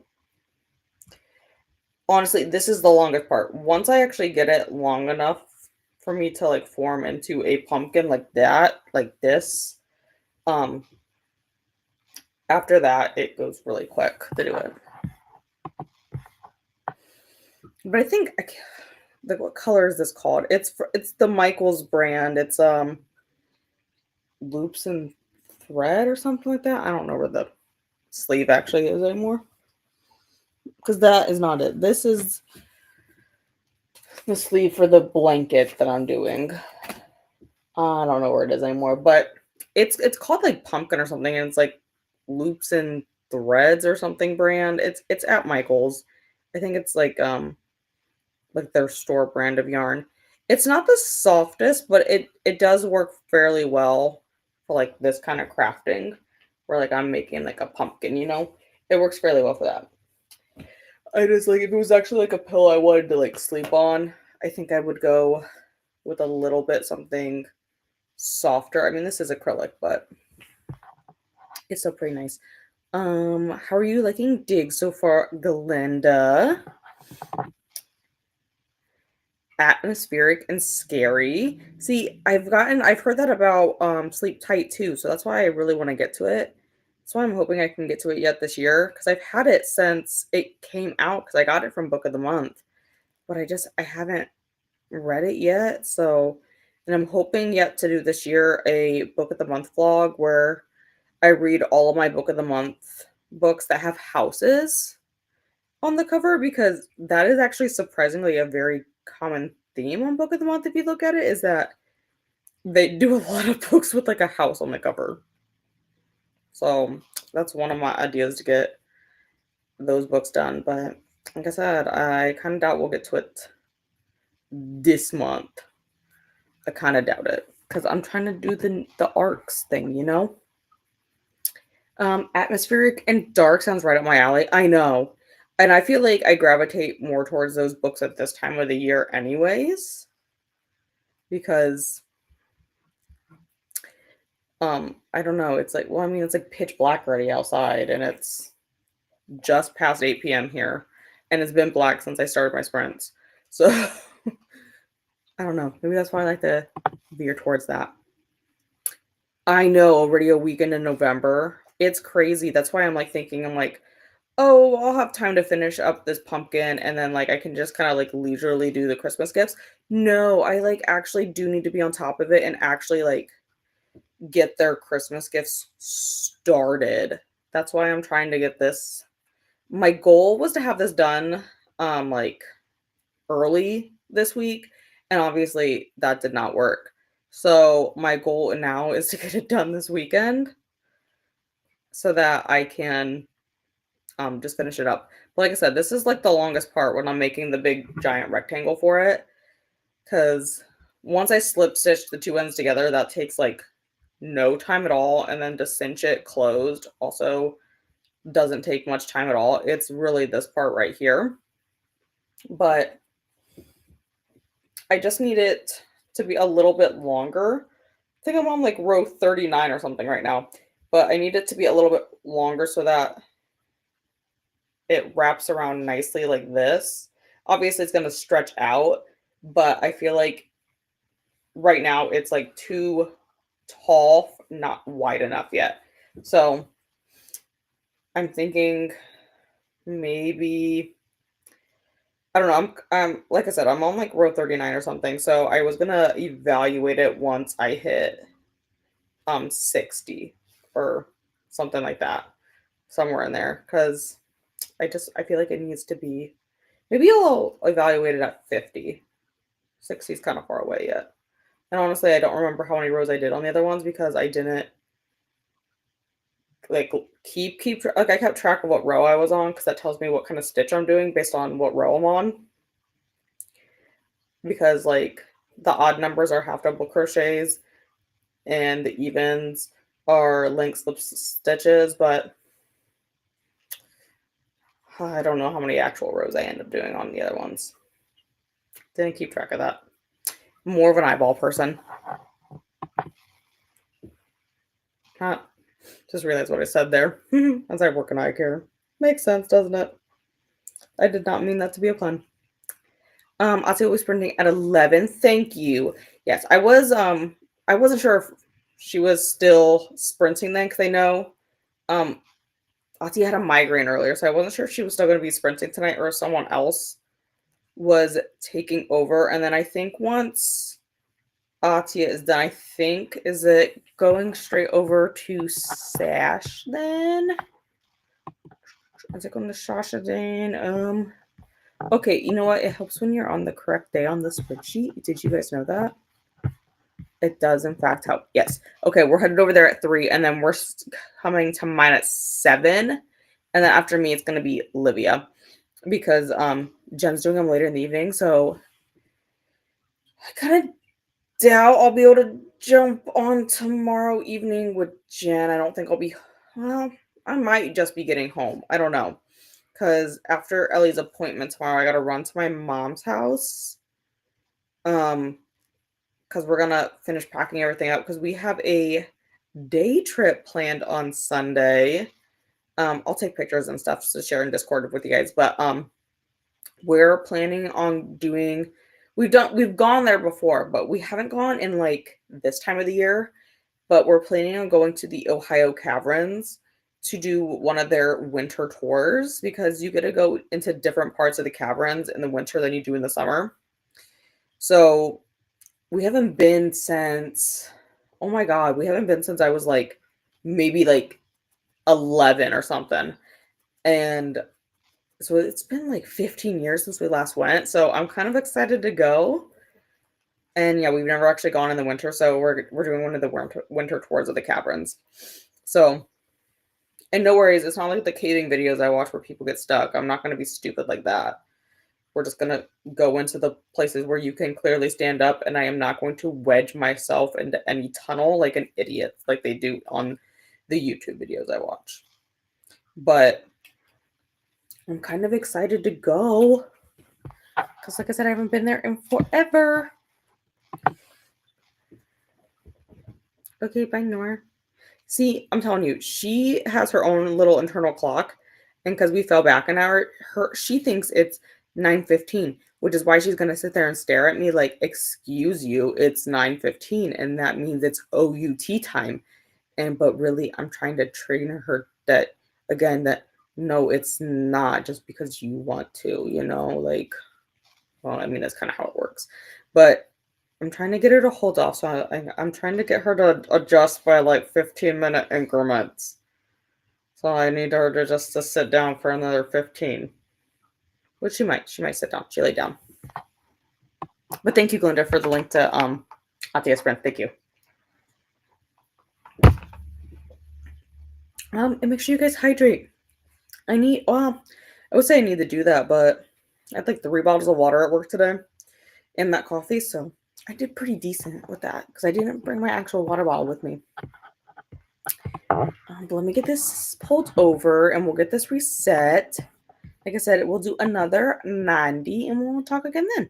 honestly, this is the longest part. Once I actually get it long enough for me to like form into a pumpkin like that, like this, after that it goes really quick to do it. But I think what color is this called? It's the Michaels brand. It's loops and thread or something like that. I don't know where the sleeve actually is anymore. Because that is not it. This is the sleeve for the blanket that I'm doing. I don't know where it is anymore, but it's called like pumpkin or something, and it's like loops and threads or something brand. It's at Michaels. I think it's like their store brand of yarn. It's not the softest, but it does work fairly well for like this kind of crafting where like I'm making like a pumpkin, you know? It works fairly well for that. I just like if it was actually like a pillow I wanted to like sleep on, I think I would go with a little bit something softer. I mean, this is acrylic, but it's still pretty nice. How are you liking Dig so far, Glinda? Atmospheric and scary. See, I've heard that about Sleep Tight too, so that's why I really want to get to it. That's why I'm hoping I can get to it yet this year because I've had it since it came out because I got it from Book of the Month, but I haven't read it yet. So, and I'm hoping yet to do this year a Book of the Month vlog where I read all of my Book of the Month books that have houses on the cover because that is actually surprisingly a very common theme on Book of the Month if you look at it, is that they do a lot of books with like a house on the cover. So that's one of my ideas to get those books done. But like I said, I kind of doubt we'll get to it this month. I kind of doubt it because I'm trying to do the arcs thing, you know? Atmospheric and dark sounds right up my alley. I know. And I feel like I gravitate more towards those books at this time of the year anyways. Because I don't know, it's like, well, I mean, it's like pitch black already outside and it's just past 8 p.m. here. And it's been black since I started my sprints. So I don't know. Maybe that's why I like to veer towards that. I know, already a weekend in November. It's crazy. That's why I'm like thinking, I'm like, oh, I'll have time to finish up this pumpkin and then like I can just kind of like leisurely do the Christmas gifts. No, I like actually do need to be on top of it and actually like get their Christmas gifts started. That's why I'm trying to get this. My goal was to have this done like early this week, and obviously that did not work. So my goal now is to get it done this weekend so that I can just finish it up. But like I said, this is like the longest part when I'm making the big giant rectangle for it, because once I slip stitch the two ends together, that takes like no time at all, and then to cinch it closed also doesn't take much time at all. It's really this part right here, but I just need it to be a little bit longer. I think I'm on like row 39 or something right now, but I need it to be a little bit longer so that it wraps around nicely like this. Obviously it's going to stretch out, but I feel like right now it's like too tall, not wide enough yet. So I'm thinking maybe, I don't know. I'm like I said, I'm on like row 39 or something. So I was gonna evaluate it once I hit 60 or something like that, somewhere in there. Because I feel like it needs to be, maybe I'll evaluate it at 50. 60 is kind of far away yet. And honestly, I don't remember how many rows I did on the other ones because I didn't like keep like I kept track of what row I was on because that tells me what kind of stitch I'm doing based on what row I'm on. Because like the odd numbers are half double crochets and the evens are link slip stitches, but I don't know how many actual rows I end up doing on the other ones. Didn't keep track of that. More of an eyeball person. Just realized what I said there. As I work in eye care. Makes sense, doesn't it? I did not mean that to be a pun. Atia was sprinting at 11. Thank you. Yes, I wasn't sure if she was still sprinting then because I know Atia had a migraine earlier, so I wasn't sure if she was still going to be sprinting tonight or if someone else was taking over. And then I think once Atia is done, I think, is it going straight over to Sash then? Is it going to Sasha then? Okay, you know what? It helps when you're on the correct day on the spreadsheet. Did you guys know that? It does, in fact, help. Yes. Okay, we're headed over there at 3, and then we're coming to mine at 7. And then after me, it's going to be Livia. Because Jen's doing them later in the evening, so I kind of doubt I'll be able to jump on tomorrow evening with Jen. I don't think I'll be, well, I might just be getting home. I don't know. Because after Ellie's appointment tomorrow, I got to run to my mom's house. Because we're gonna finish packing everything up because we have a day trip planned on Sunday. I'll take pictures and stuff to share in Discord with you guys, but we're planning on doing we've gone there before, but we haven't gone in like this time of the year, but we're planning on going to the Ohio Caverns to do one of their winter tours because you get to go into different parts of the caverns in the winter than you do in the summer. So we haven't been since, oh my God, we haven't been since I was like maybe like 11 or something. And so it's been like 15 years since we last went. So I'm kind of excited to go. And yeah, we've never actually gone in the winter. So we're doing one of the winter tours of the caverns. So, and no worries, it's not like the caving videos I watch where people get stuck. I'm not going to be stupid like that. We're just going to go into the places where you can clearly stand up, and I am not going to wedge myself into any tunnel like an idiot, like they do on the YouTube videos I watch. But I'm kind of excited to go because, like I said, I haven't been there in forever. Okay, bye, Nora. See, I'm telling you, she has her own little internal clock, and because we fell back an hour, she thinks it's 9:15, which is why she's gonna sit there and stare at me like, "Excuse you, it's 9:15, and that means it's OUT time." And but really, I'm trying to train her that again that no, it's not just because you want to, like. Well, I mean that's kind of how it works, but I'm trying to get her to hold off. So I'm trying to get her to adjust by like 15-minute increments. So I need her to just to sit down for another 15. Which she might. She might sit down. She laid down. But thank you, Glinda, for the link to Atia Sprint. Thank you. And make sure you guys hydrate. I would say I need to do that, but I had like 3 bottles of water at work today and that coffee, so I did pretty decent with that because I didn't bring my actual water bottle with me. But let me get this pulled over and we'll get this reset. Like I said, we'll do another 90 and we'll talk again then.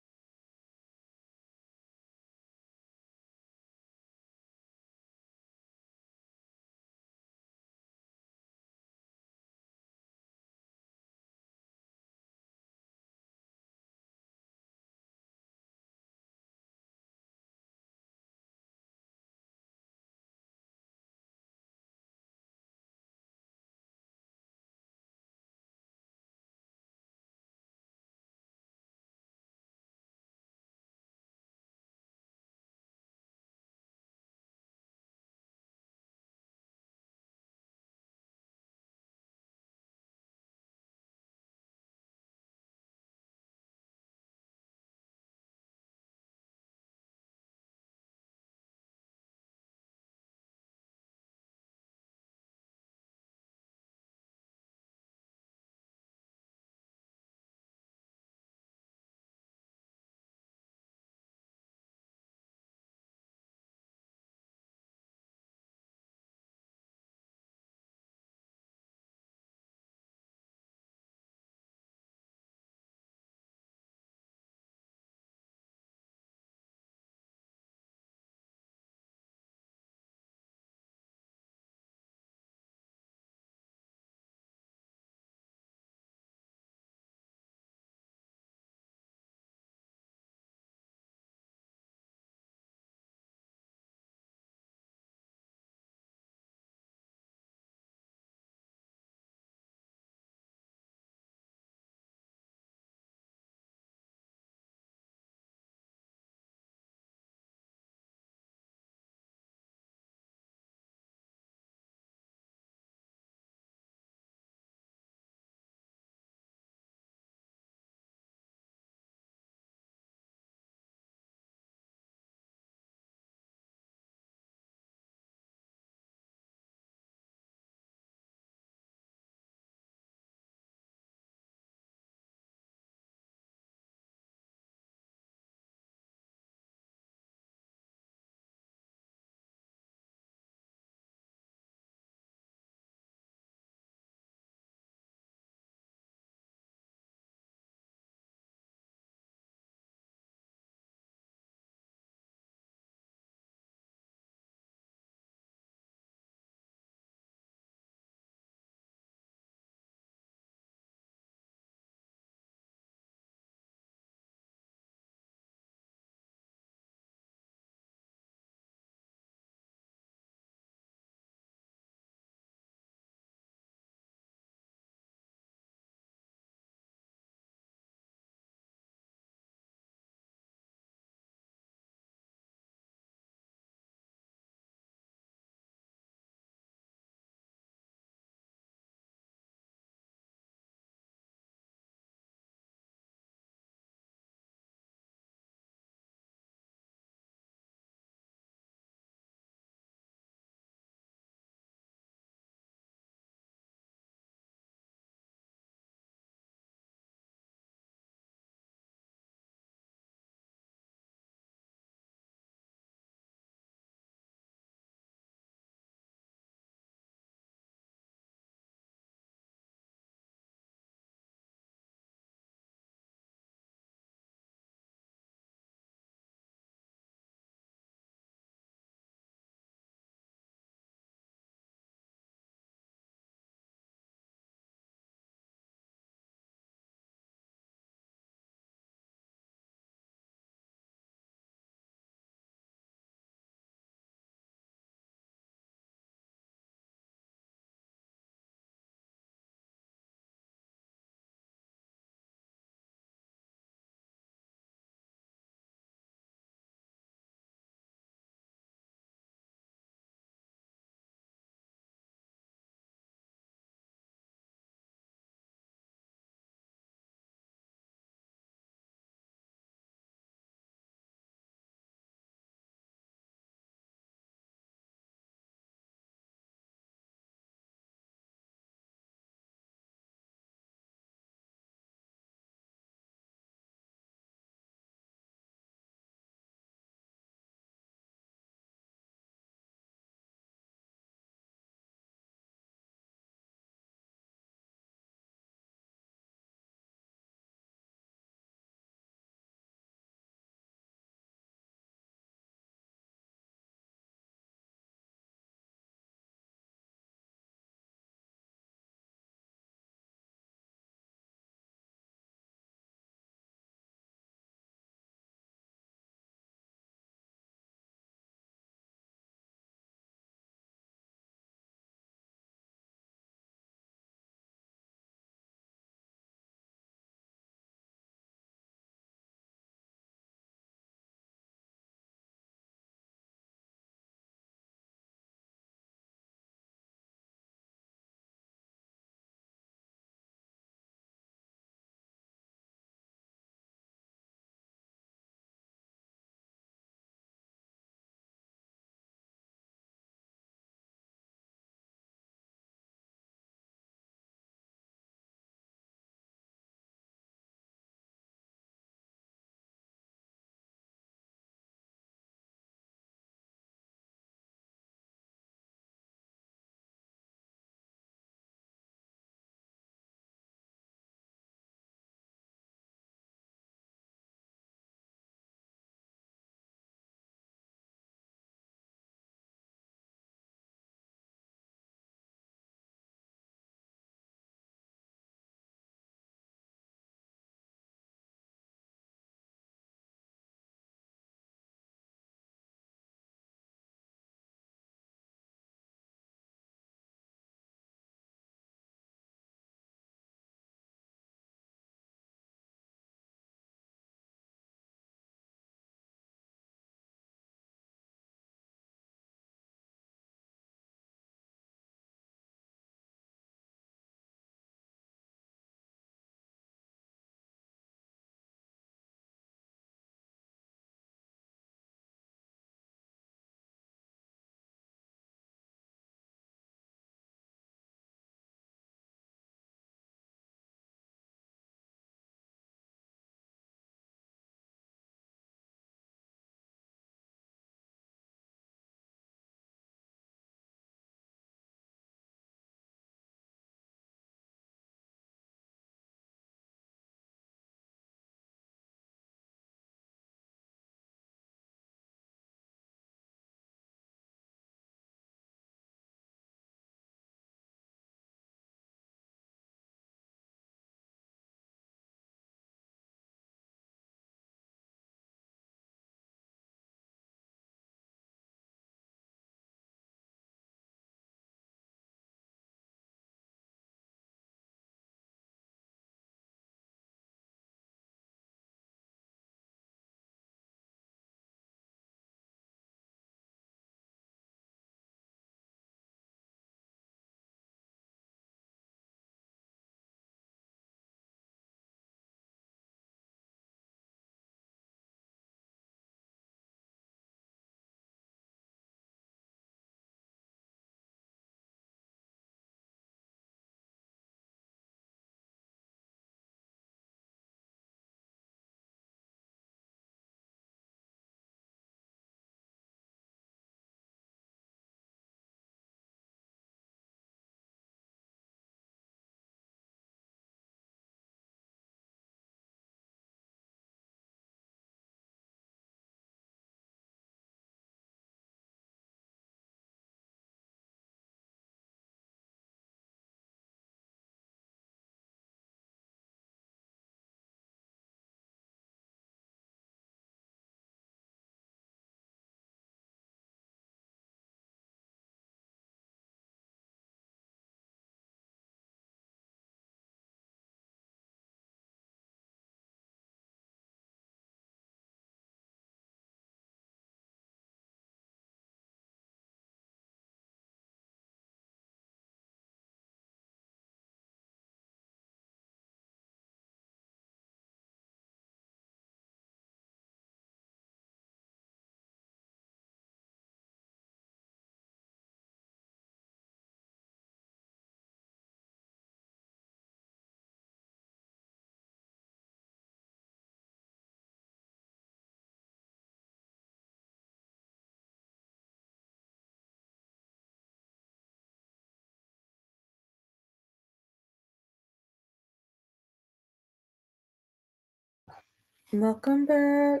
Welcome back.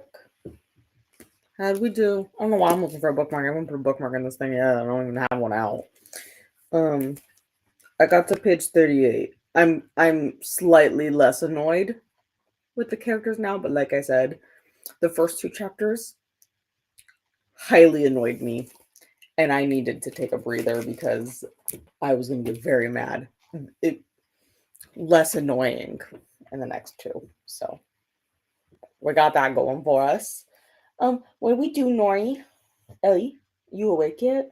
How'd we do? I don't know why I'm looking for a bookmark. I haven't put a bookmark in this thing yet. I don't even have one out. I got to page 38. I'm slightly less annoyed with the characters now, but like I said, the first two chapters highly annoyed me, and I needed to take a breather because I was going to get very mad. It less annoying in the next two, so we got that going for us. What do we do, Nori? Ellie, you awake yet?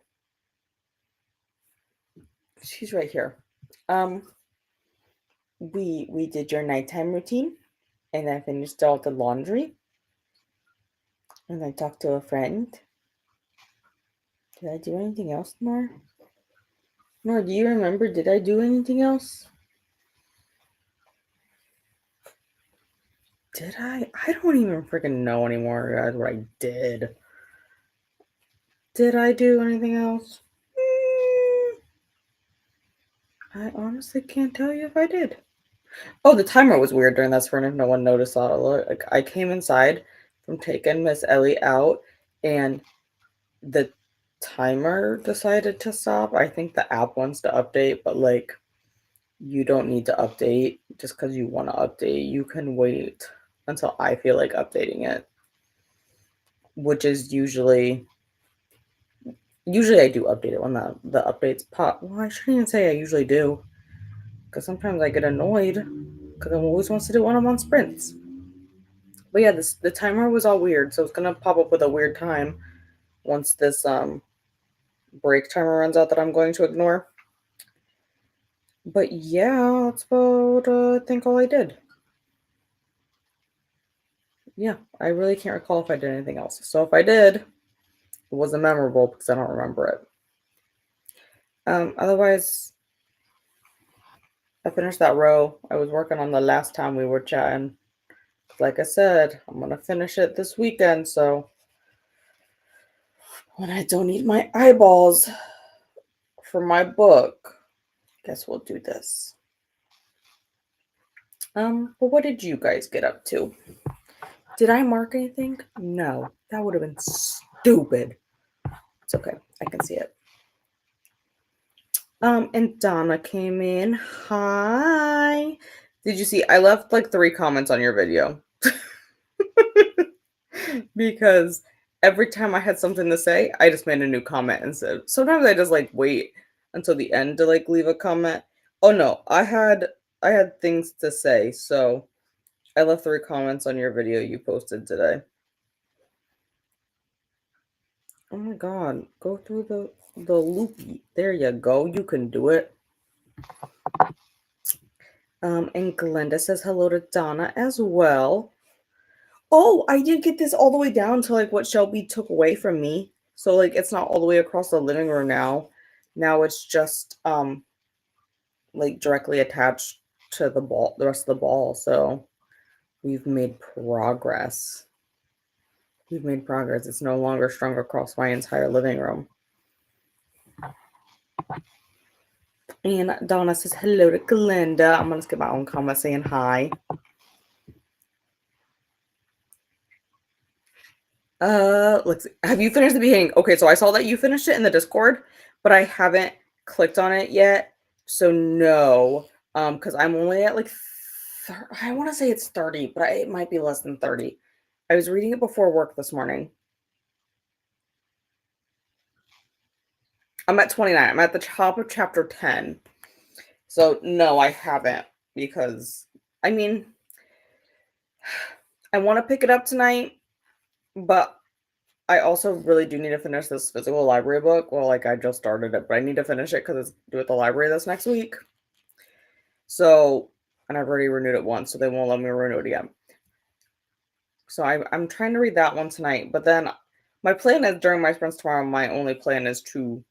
She's right here. We did your nighttime routine, and I finished all the laundry, and I talked to a friend. Did I do anything else, Nor? Nor, do you remember? Did I do anything else? Did I? I don't even freaking know anymore, guys, what I did. Did I do anything else? I honestly can't tell you if I did. Oh, the timer was weird during that sprint if no one noticed that. Like, I came inside from taking Miss Ellie out, and the timer decided to stop. I think the app wants to update, but like, you don't need to update just because you want to update. You can wait until I feel like updating it, which is usually I do update it when the updates pop. Well, I shouldn't even say I usually do, because sometimes I get annoyed because I'm always wants to do it when I'm on sprints. But yeah, the timer was all weird, so it's gonna pop up with a weird time once this break timer runs out that I'm going to ignore. But yeah, that's about I think all I did. Yeah, I really can't recall if I did anything else. So if I did, it wasn't memorable because I don't remember it. Otherwise, I finished that row. I was working on the last time we were chatting. Like I said, I'm gonna finish it this weekend, so when I don't need my eyeballs for my book, guess we'll do this. But what did you guys get up to? Did I mark anything? No, that would have been stupid. It's okay, I can see it. And Donna came in. Hi. Did you see? I left like 3 comments on your video. Because every time I had something to say, I just made a new comment and said, sometimes I just like wait until the end to like leave a comment. Oh no, I had things to say, so I left 3 comments on your video you posted today. Oh my god, go through the loopy. There you go. You can do it. And Glenda says hello to Donna as well. Oh, I did get this all the way down to like what Shelby took away from me. So like it's not all the way across the living room now. Now it's just like directly attached to the ball, the rest of the ball. So we've made progress. We've made progress. It's no longer strung across my entire living room. And Donna says hello to Glenda. I'm gonna skip my own comment saying hi. Let's see. Have you finished the beginning? Okay, so I saw that you finished it in the Discord, but I haven't clicked on it yet. So no. Because I'm only at like I want to say it's 30, but it might be less than 30. I was reading it before work this morning. I'm at 29. I'm at the top of chapter 10. So no, I haven't, because I mean I want to pick it up tonight, but I also really do need to finish this physical library book. Well, like I just started it, but I need to finish it because it's due at the library this next week. So, and I've already renewed it once, so they won't let me renew it again. So I'm trying to read that one tonight, but then my plan is during my sprints tomorrow, my only plan is to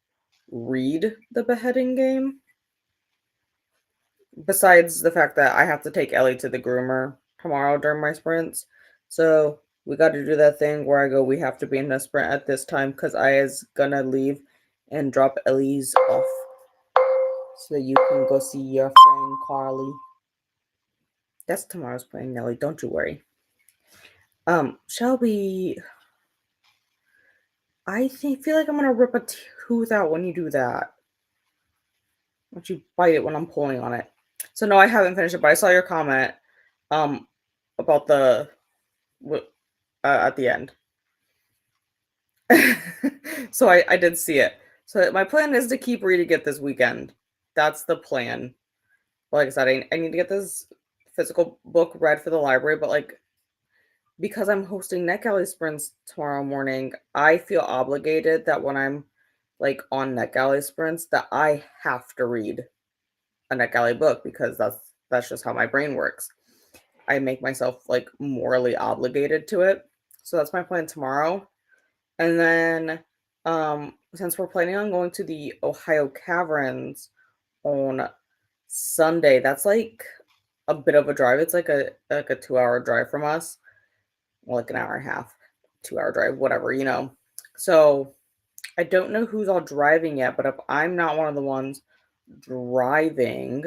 read The Beheading Game. Besides the fact that I have to take Ellie to the groomer tomorrow during my sprints. So we got to do that thing where I go, we have to be in a sprint at this time because I is gonna leave and drop Ellie's off so that you can go see your friend Carly. That's tomorrow's plan, Nelly. Don't you worry. Shelby, feel like I'm gonna rip a tooth out when you do that. Don't you bite it when I'm pulling on it. So no, I haven't finished it, but I saw your comment um about the at the end. So I did see it. So my plan is to keep reading it this weekend. That's the plan. Like I said, I need to get this physical book read for the library, but like because I'm hosting NetGalley sprints tomorrow morning, I feel obligated that when I'm like on NetGalley sprints that I have to read a NetGalley book because that's just how my brain works. I make myself like morally obligated to it. So that's my plan tomorrow. And then since we're planning on going to the Ohio Caverns on Sunday, that's like a bit of a drive. It's like a 2-hour drive from us. Well, like an hour and a half, 2-hour drive, whatever, you know. So I don't know who's all driving yet, but if I'm not one of the ones driving,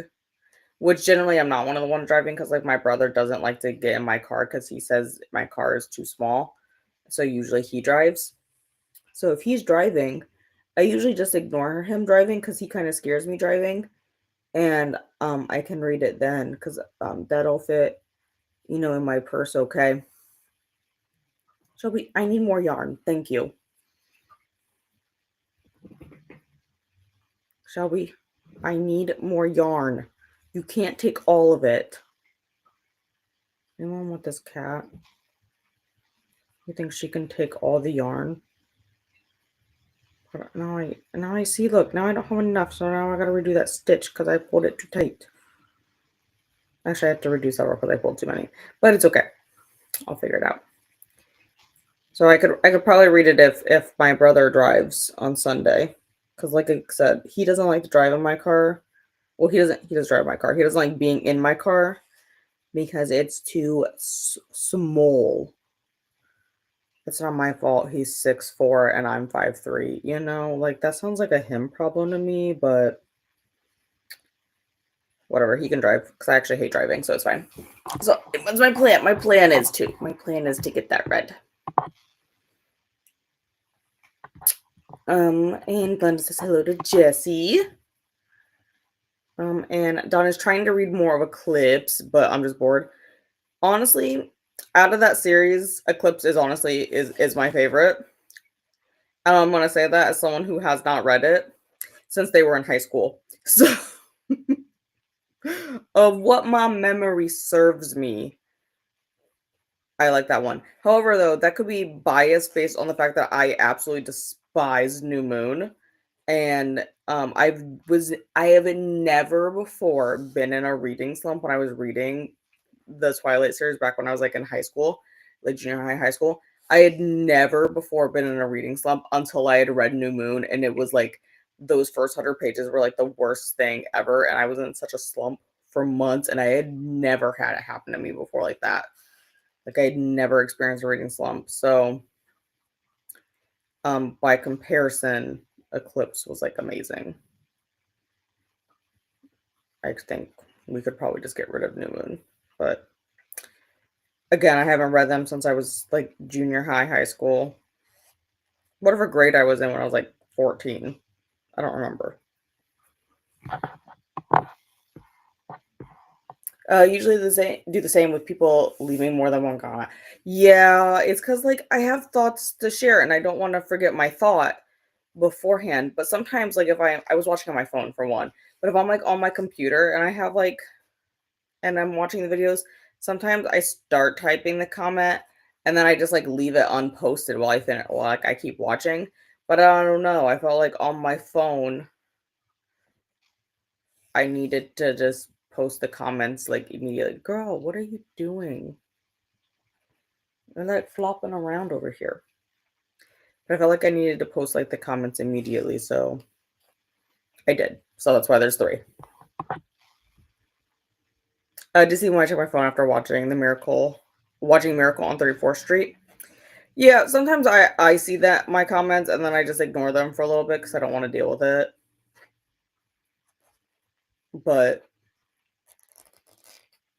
which generally I'm not one of the ones driving because like my brother doesn't like to get in my car because he says my car is too small. So usually he drives. So if he's driving, I usually just ignore him driving because he kind of scares me driving. And I can read it then because that'll fit, you know, in my purse, okay? Shelby, I need more yarn. Thank you. Shelby, I need more yarn. You can't take all of it. Anyone with this cat? You think she can take all the yarn? Now I see, look, now I don't have enough, so now I gotta redo that stitch because I pulled it too tight. Actually, I have to reduce that because I pulled too many. But it's okay. I'll figure it out. So I could probably read it if my brother drives on Sunday. Because like I said, he doesn't like to drive in my car. Well, he does drive my car. He doesn't like being in my car because it's too small. It's not my fault. He's 6'4" and I'm 5'3". You know, like that sounds like a him problem to me, but whatever. He can drive because I actually hate driving, so it's fine. So what's my plan? My plan is to get that read. And Glenda says hello to Jesse. And Donna's trying to read more of Eclipse, but I'm just bored. Honestly, out of that series, Eclipse is my favorite. And I'm gonna say that as someone who has not read it since they were in high school. So of what my memory serves me, I like that one. However, though, that could be biased based on the fact that I absolutely despise New Moon. And I have never before been in a reading slump when I was reading the Twilight series back when I was like in high school, like junior high school. I had never before been in a reading slump until I had read New Moon, and it was like those first 100 pages were like the worst thing ever, and I was in such a slump for months, and I had never had it happen to me before like that. Like I had never experienced a reading slump. So by comparison, Eclipse was like amazing. I think we could probably just get rid of New Moon, but again, I haven't read them since I was like junior high school. Whatever grade I was in when I was like 14. I don't remember. Usually do the same with people leaving more than one comment. Yeah, it's because like I have thoughts to share and I don't want to forget my thought beforehand. But sometimes like if I was watching on my phone for one, but if I'm like on my computer and I have like and I'm watching the videos, sometimes I start typing the comment and then I just like leave it unposted while I finish while like I keep watching. But I don't know. I felt like on my phone I needed to just post the comments like immediately. Girl, what are you doing? They're like flopping around over here. But I felt like I needed to post like the comments immediately, so I did. So that's why there's 3. Disney when I check my phone after watching Miracle on 34th Street. Yeah, sometimes I see that my comments and then I just ignore them for a little bit because I don't want to deal with it. But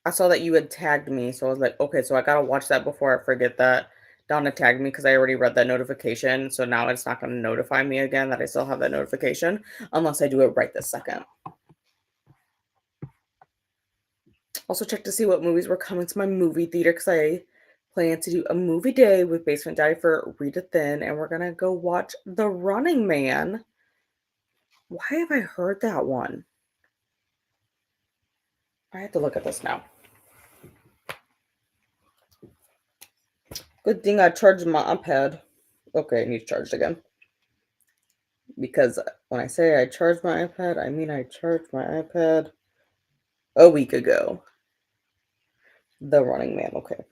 I saw that you had tagged me, so I was like, okay, so I gotta watch that before I forget that Donna tagged me because I already read that notification. So now it's not gonna notify me again that I still have that notification unless I do it right this second. Also, check to see what movies were coming to my movie theater because I plan to do a movie day with Basement Daddy for Rita Thin, and we're gonna go watch The Running Man. Why have I heard that one? I have to look at this now. Good thing I charged my iPad. Okay, it needs charged again. Because when I say I charged my iPad, I mean I charged my iPad a week ago. The Running Man, okay.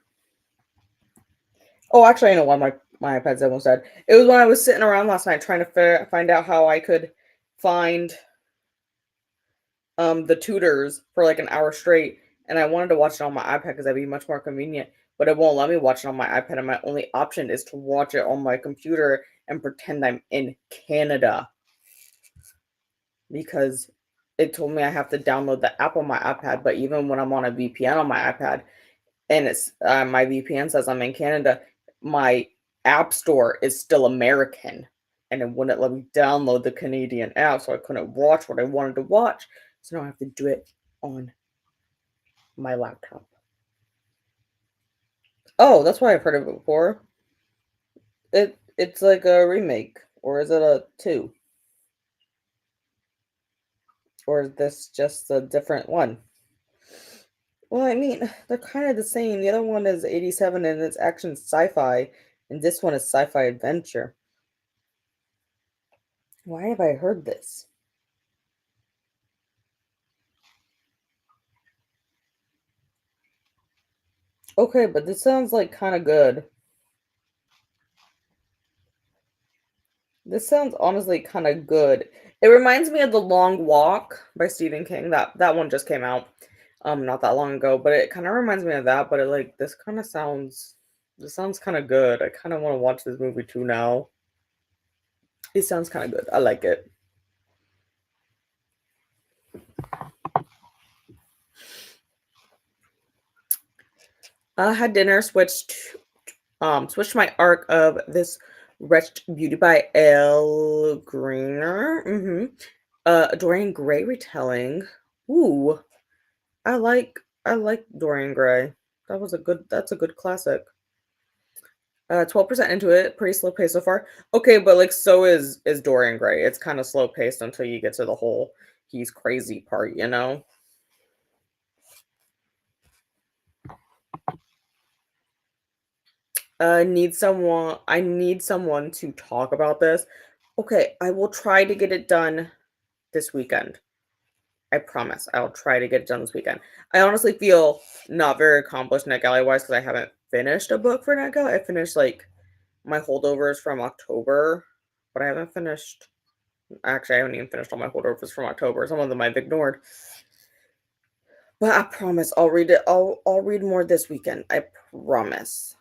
Oh, actually, I know why my iPad's almost dead. It was when I was sitting around last night trying to find out how I could find the tutors for like an hour straight, and I wanted to watch it on my iPad because that'd be much more convenient. But it won't let me watch it on my iPad, and my only option is to watch it on my computer and pretend I'm in Canada because it told me I have to download the app on my iPad. But even when I'm on a VPN on my iPad, and it's my VPN says I'm in Canada, my app store is still American, and it wouldn't let me download the Canadian app, so I couldn't watch what I wanted to watch. So now I have to do it on my laptop. Oh, that's why I've heard of it before. It's like a remake, or is it a two, or is this just a different one? Well, I mean, they're kind of the same. The other one is 87 and it's action sci-fi, and this one is sci-fi adventure. Why have I heard this? Okay, but this sounds like kind of good. This sounds honestly kind of good. It reminds me of The Long Walk by Stephen King. That one just came out not that long ago, but it kind of reminds me of that, but it like this sounds kind of good. I kind of want to watch this movie too now. It sounds kind of good. I like it. I had dinner, switched my arc of this Wretched Beauty by Elle Greener. Dorian Gray retelling. Ooh, I like Dorian Gray. That's a good classic. 12% into it, pretty slow pace so far. Okay, but like so is Dorian Gray. It's kind of slow paced until you get to the whole he's crazy part, you know? I need someone to talk about this. Okay, I will try to get it done this weekend. I promise. I'll try to get it done this weekend. I honestly feel not very accomplished NetGalley wise because I haven't finished a book for NetGalley. I finished like my holdovers from October, but I haven't finished. Actually, I haven't even finished all my holdovers from October. Some of them I've ignored. But I promise I'll read it. I'll read more this weekend. I promise.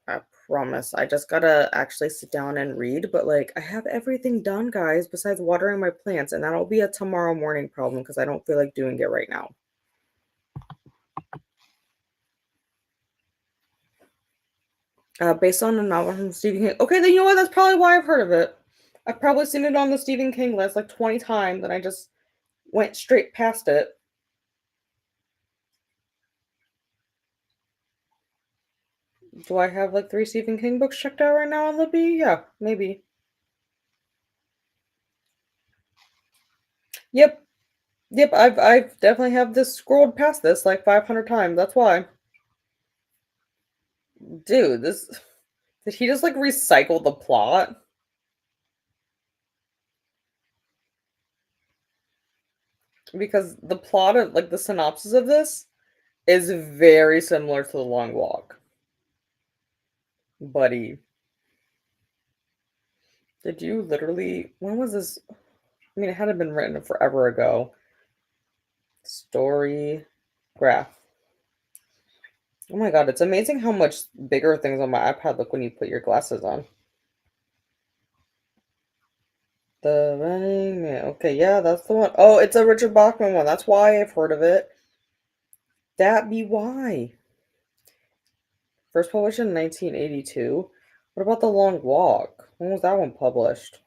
I promise. I just gotta actually sit down and read. But like I have everything done, guys, besides watering my plants, and that'll be a tomorrow morning problem because I don't feel like doing it right now. Based on a novel from Stephen King. Okay, then you know what? That's probably why I've heard of it. I've probably seen it on the Stephen King list like 20 times, and I just went straight past it. Do I have like 3 Stephen King books checked out right now on Libby? Yeah, maybe. Yep, yep. I've definitely have this scrolled past this like 500 times. That's why, dude. This did he just like recycle the plot? Because the plot of like the synopsis of this is very similar to The Long Walk, buddy. Did you literally? When was this? I mean, it had been written forever ago. Story graph. Oh my god, it's amazing how much bigger things on my iPad look when you put your glasses on. The Running Man. Okay, yeah, that's the one. Oh, it's a Richard Bachman one. That's why I've heard of it. That be why. First published in 1982. What about The Long Walk? When was that one published?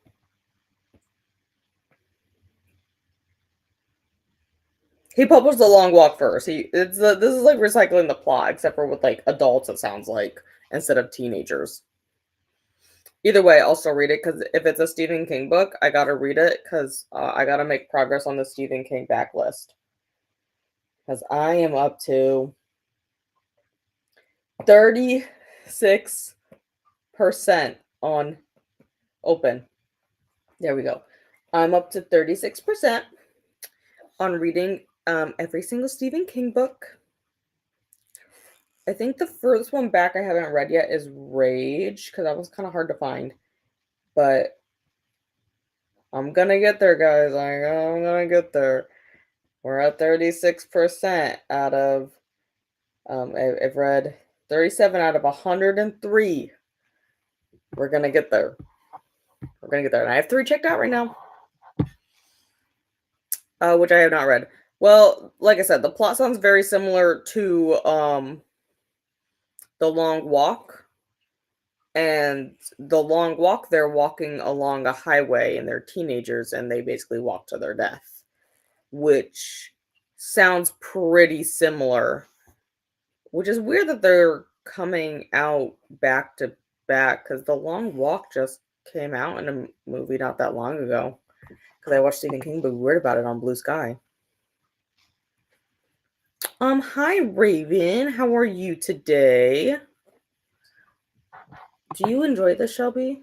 He published The Long Walk first. This is like recycling the plot, except for with like adults. It sounds like instead of teenagers. Either way, I'll still read it because if it's a Stephen King book, I gotta read it because I gotta make progress on the Stephen King backlist. Because I am up to 36% on open. There we go. I'm up to 36% on reading every single Stephen King book. I think the furthest one back I haven't read yet is Rage, because that was kind of hard to find. But I'm gonna get there, guys. I'm gonna get there. We're at 36% out of I've read 37 out of 103. We're gonna get there. We're gonna get there. And I have 3 checked out right now. Which I have not read. Well, like I said, the plot sounds very similar to The Long Walk. And The Long Walk, they're walking along a highway and they're teenagers and they basically walk to their death, which sounds pretty similar. Which is weird that they're coming out back to back because The Long Walk just came out in a movie not that long ago. Because I watched Stephen King, but we read about it on Blue Sky. Hi Raven, how are you today? Do you enjoy this, Shelby?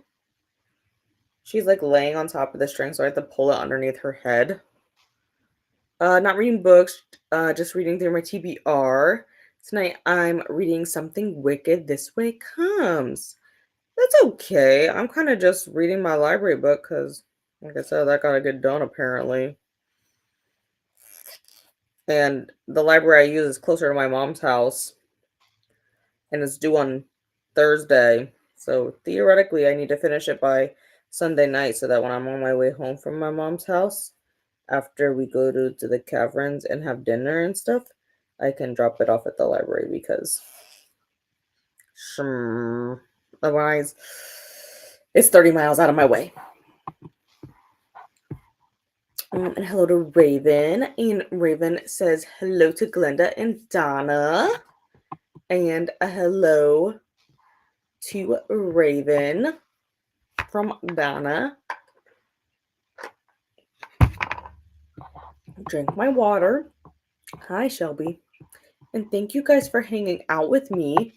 She's like laying on top of the string, so I have to pull it underneath her head. Not reading books, just reading through my TBR. Tonight I'm reading Something Wicked This Way Comes. That's okay. I'm kind of just reading my library book because, like I said, that got to get done apparently. And the library I use is closer to my mom's house. And it's due on Thursday. So theoretically, I need to finish it by Sunday night so that when I'm on my way home from my mom's house, after we go to the caverns and have dinner and stuff, I can drop it off at the library because otherwise it's 30 miles out of my way. And hello to Raven. And Raven says hello to Glenda and Donna. And a hello to Raven from Donna. Drink my water. Hi, Shelby. And thank you guys for hanging out with me.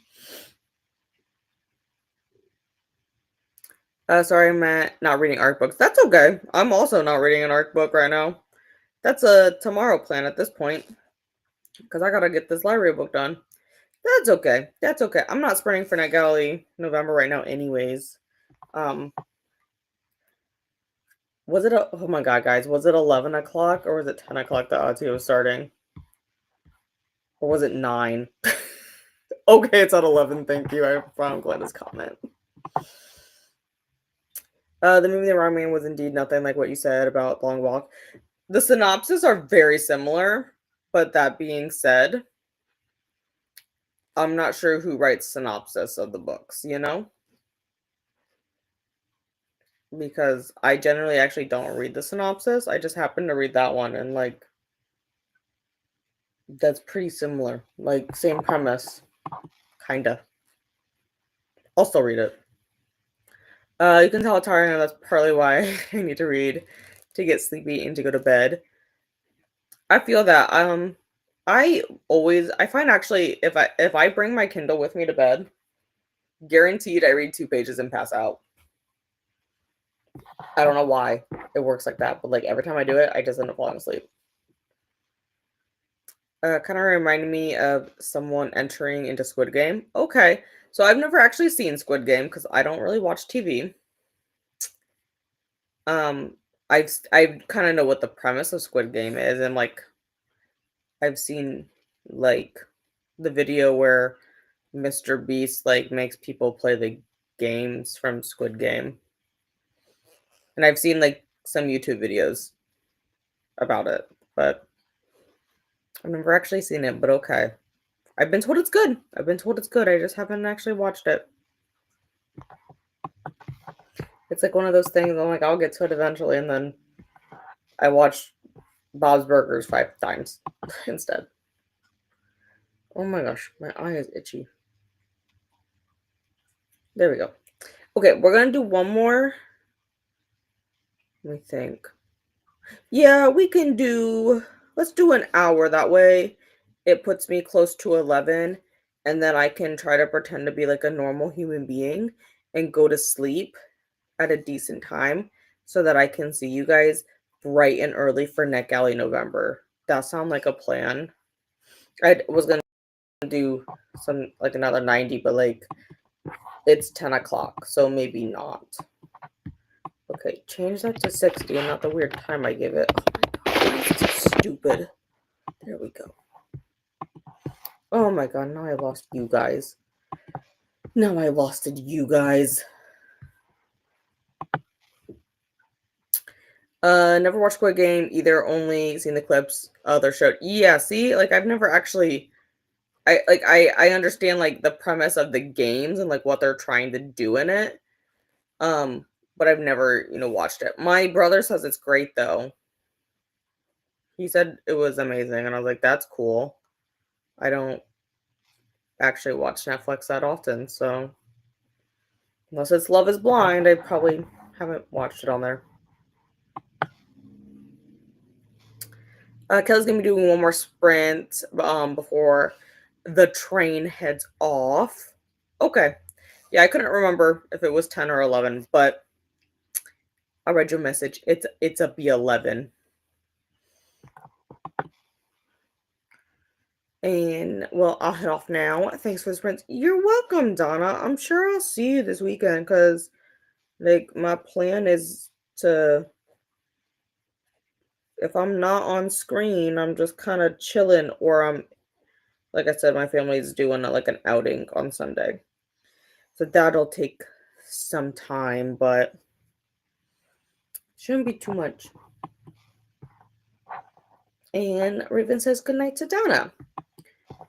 Sorry, I'm not reading art books. That's okay. I'm also not reading an art book right now. That's a tomorrow plan at this point. Because I gotta get this library book done. That's okay. That's okay. I'm not sprinting for NetGalley November right now anyways. Was it oh my god, guys, was it 11 o'clock or was it 10 o'clock that Odyssey was starting? Or was it 9? Okay, it's at 11. Thank you. I found Glenda's comment. The movie The Wrong Man was indeed nothing like what you said about Long Walk. The synopses are very similar, but that being said, I'm not sure who writes synopsis of the books, you know? Because I generally actually don't read the synopsis. I just happen to read that one and like that's pretty similar. Like same premise. Kinda. I'll still read it. You can tell tired, and that's partly why I need to read to get sleepy and to go to bed. I feel that I find actually if I bring my Kindle with me to bed, guaranteed I read 2 pages and pass out. I don't know why it works like that, but like every time I do it, I just end up falling asleep. Kind of reminded me of someone entering into Squid Game. Okay, so I've never actually seen Squid Game because I don't really watch TV. I kind of know what the premise of Squid Game is, and like I've seen like the video where Mr. Beast like makes people play the games from Squid Game, and I've seen like some YouTube videos about it, but I've never actually seen it, but okay. I've been told it's good. I've been told it's good. I just haven't actually watched it. It's like one of those things I'm like, I'll get to it eventually, and then I watch Bob's Burgers 5 times instead. Oh my gosh, my eye is itchy. There we go. Okay, we're gonna do one more. Let me think. Yeah, we can do, let's do an hour. That way it puts me close to 11, and then I can try to pretend to be like a normal human being and go to sleep at a decent time so that I can see you guys bright and early for NetGalley November. That sounds like a plan. I was gonna do some like another 90, but like it's 10 o'clock, so maybe not. Okay, change that to 60 and not the weird time I give it. Oh my god, this is stupid. There we go. Oh my god, now I lost you guys. Now I lost it, you guys. Never watched Squid Game either, only seen the clips other showed. Yeah, see, like I've never actually I understand like the premise of the games and like what they're trying to do in it. But I've never, watched it. My brother says it's great though. He said it was amazing and I was like, that's cool. I don't actually watch Netflix that often, so unless it's Love is Blind, I probably haven't watched it on there. Kelly's gonna be doing one more sprint before the train heads off. Okay. Yeah, I couldn't remember if it was 10 or 11, but I read your message. It's a B11. And well, I'll head off now. Thanks for the sprints. You're welcome, Donna. I'm sure I'll see you this weekend because like my plan is to, if I'm not on screen, I'm just kind of chilling, or I'm, like I said, my family's doing like an outing on Sunday. So that'll take some time, but shouldn't be too much. And Raven says goodnight to Donna.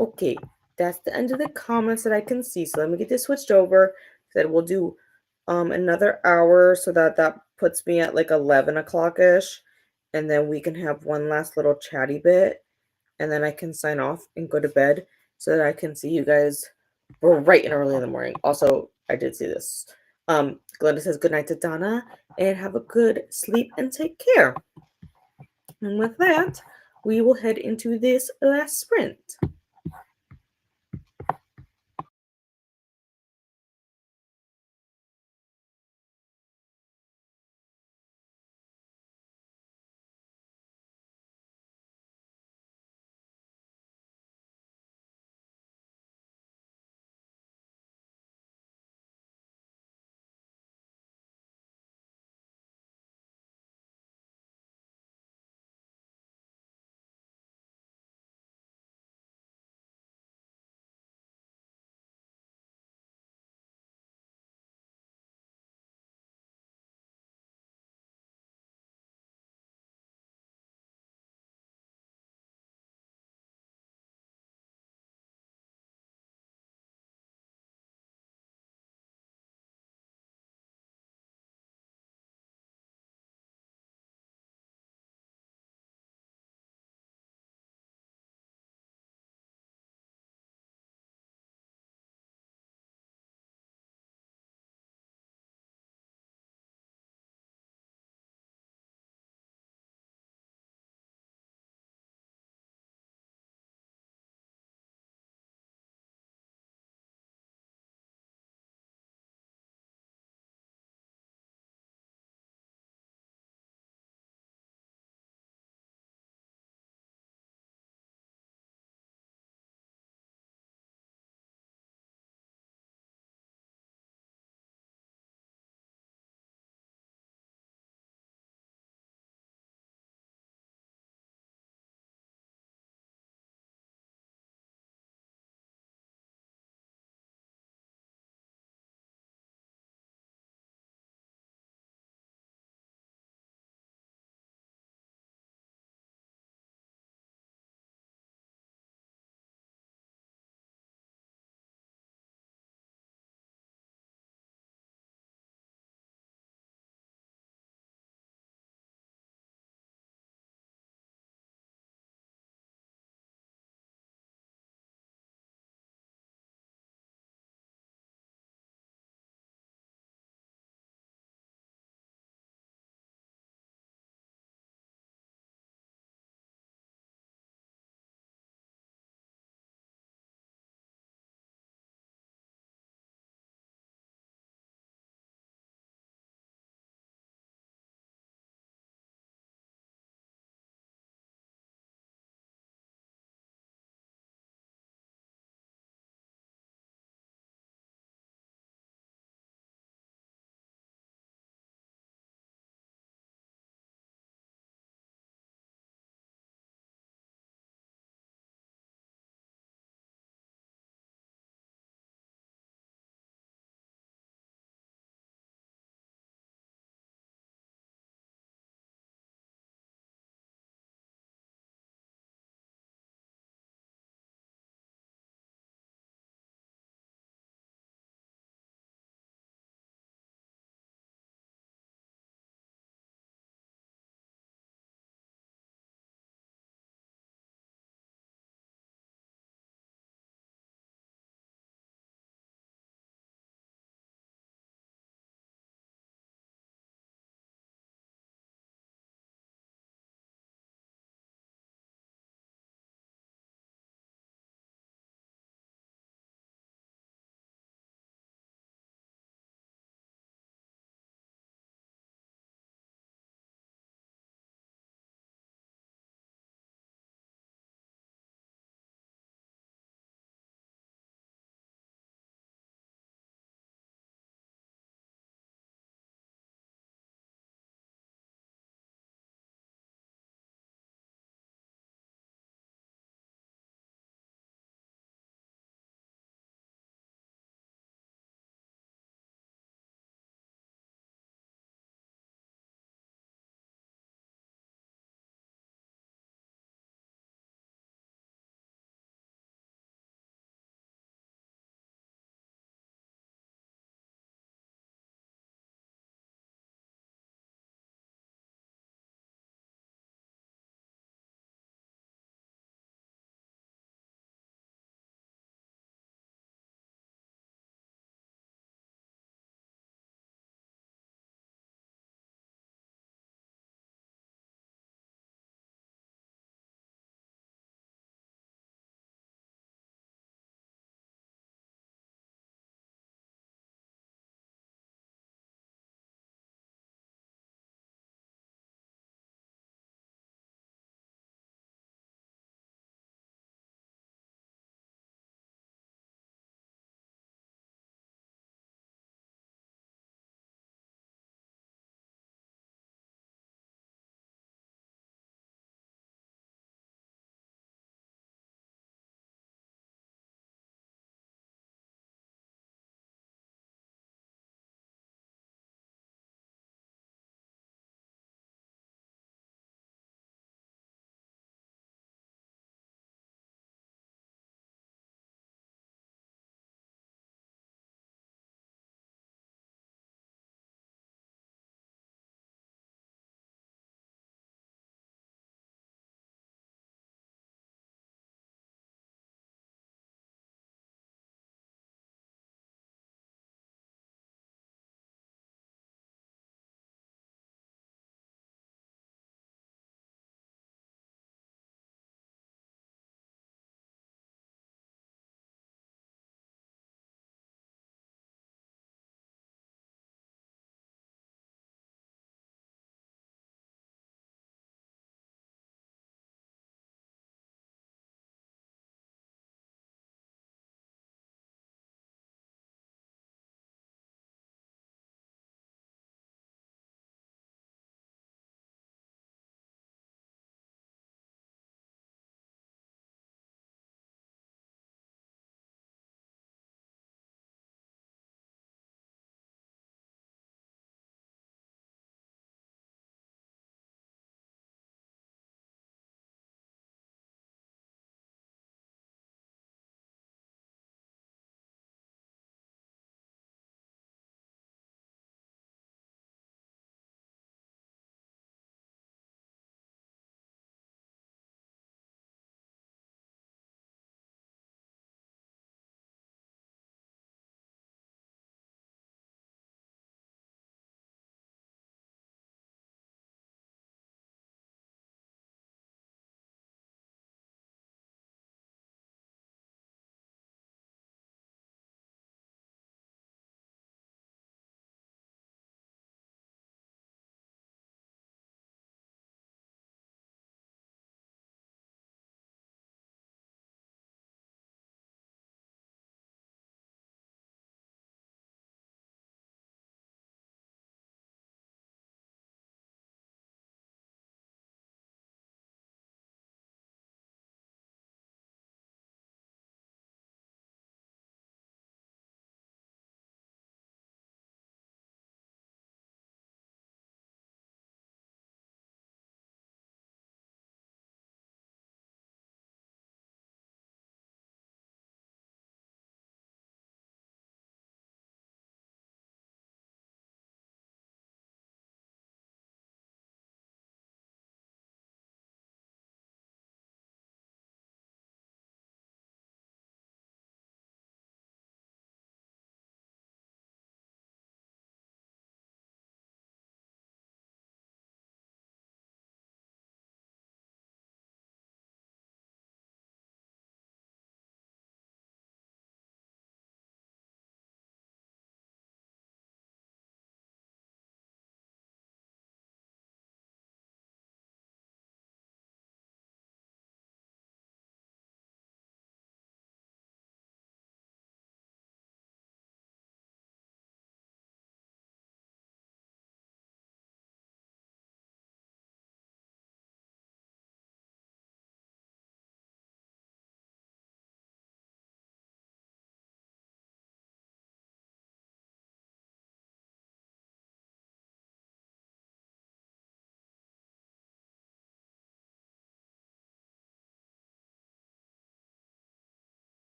Okay, that's the end of the comments that I can see. So let me get this switched over. Said we'll do another hour so that puts me at like 11 o'clock ish, and then we can have one last little chatty bit, and then I can sign off and go to bed so that I can see you guys bright and early in the morning. Also, I did see this. Glenda says good night to Donna and have a good sleep and take care. And with that, we will head into this last sprint.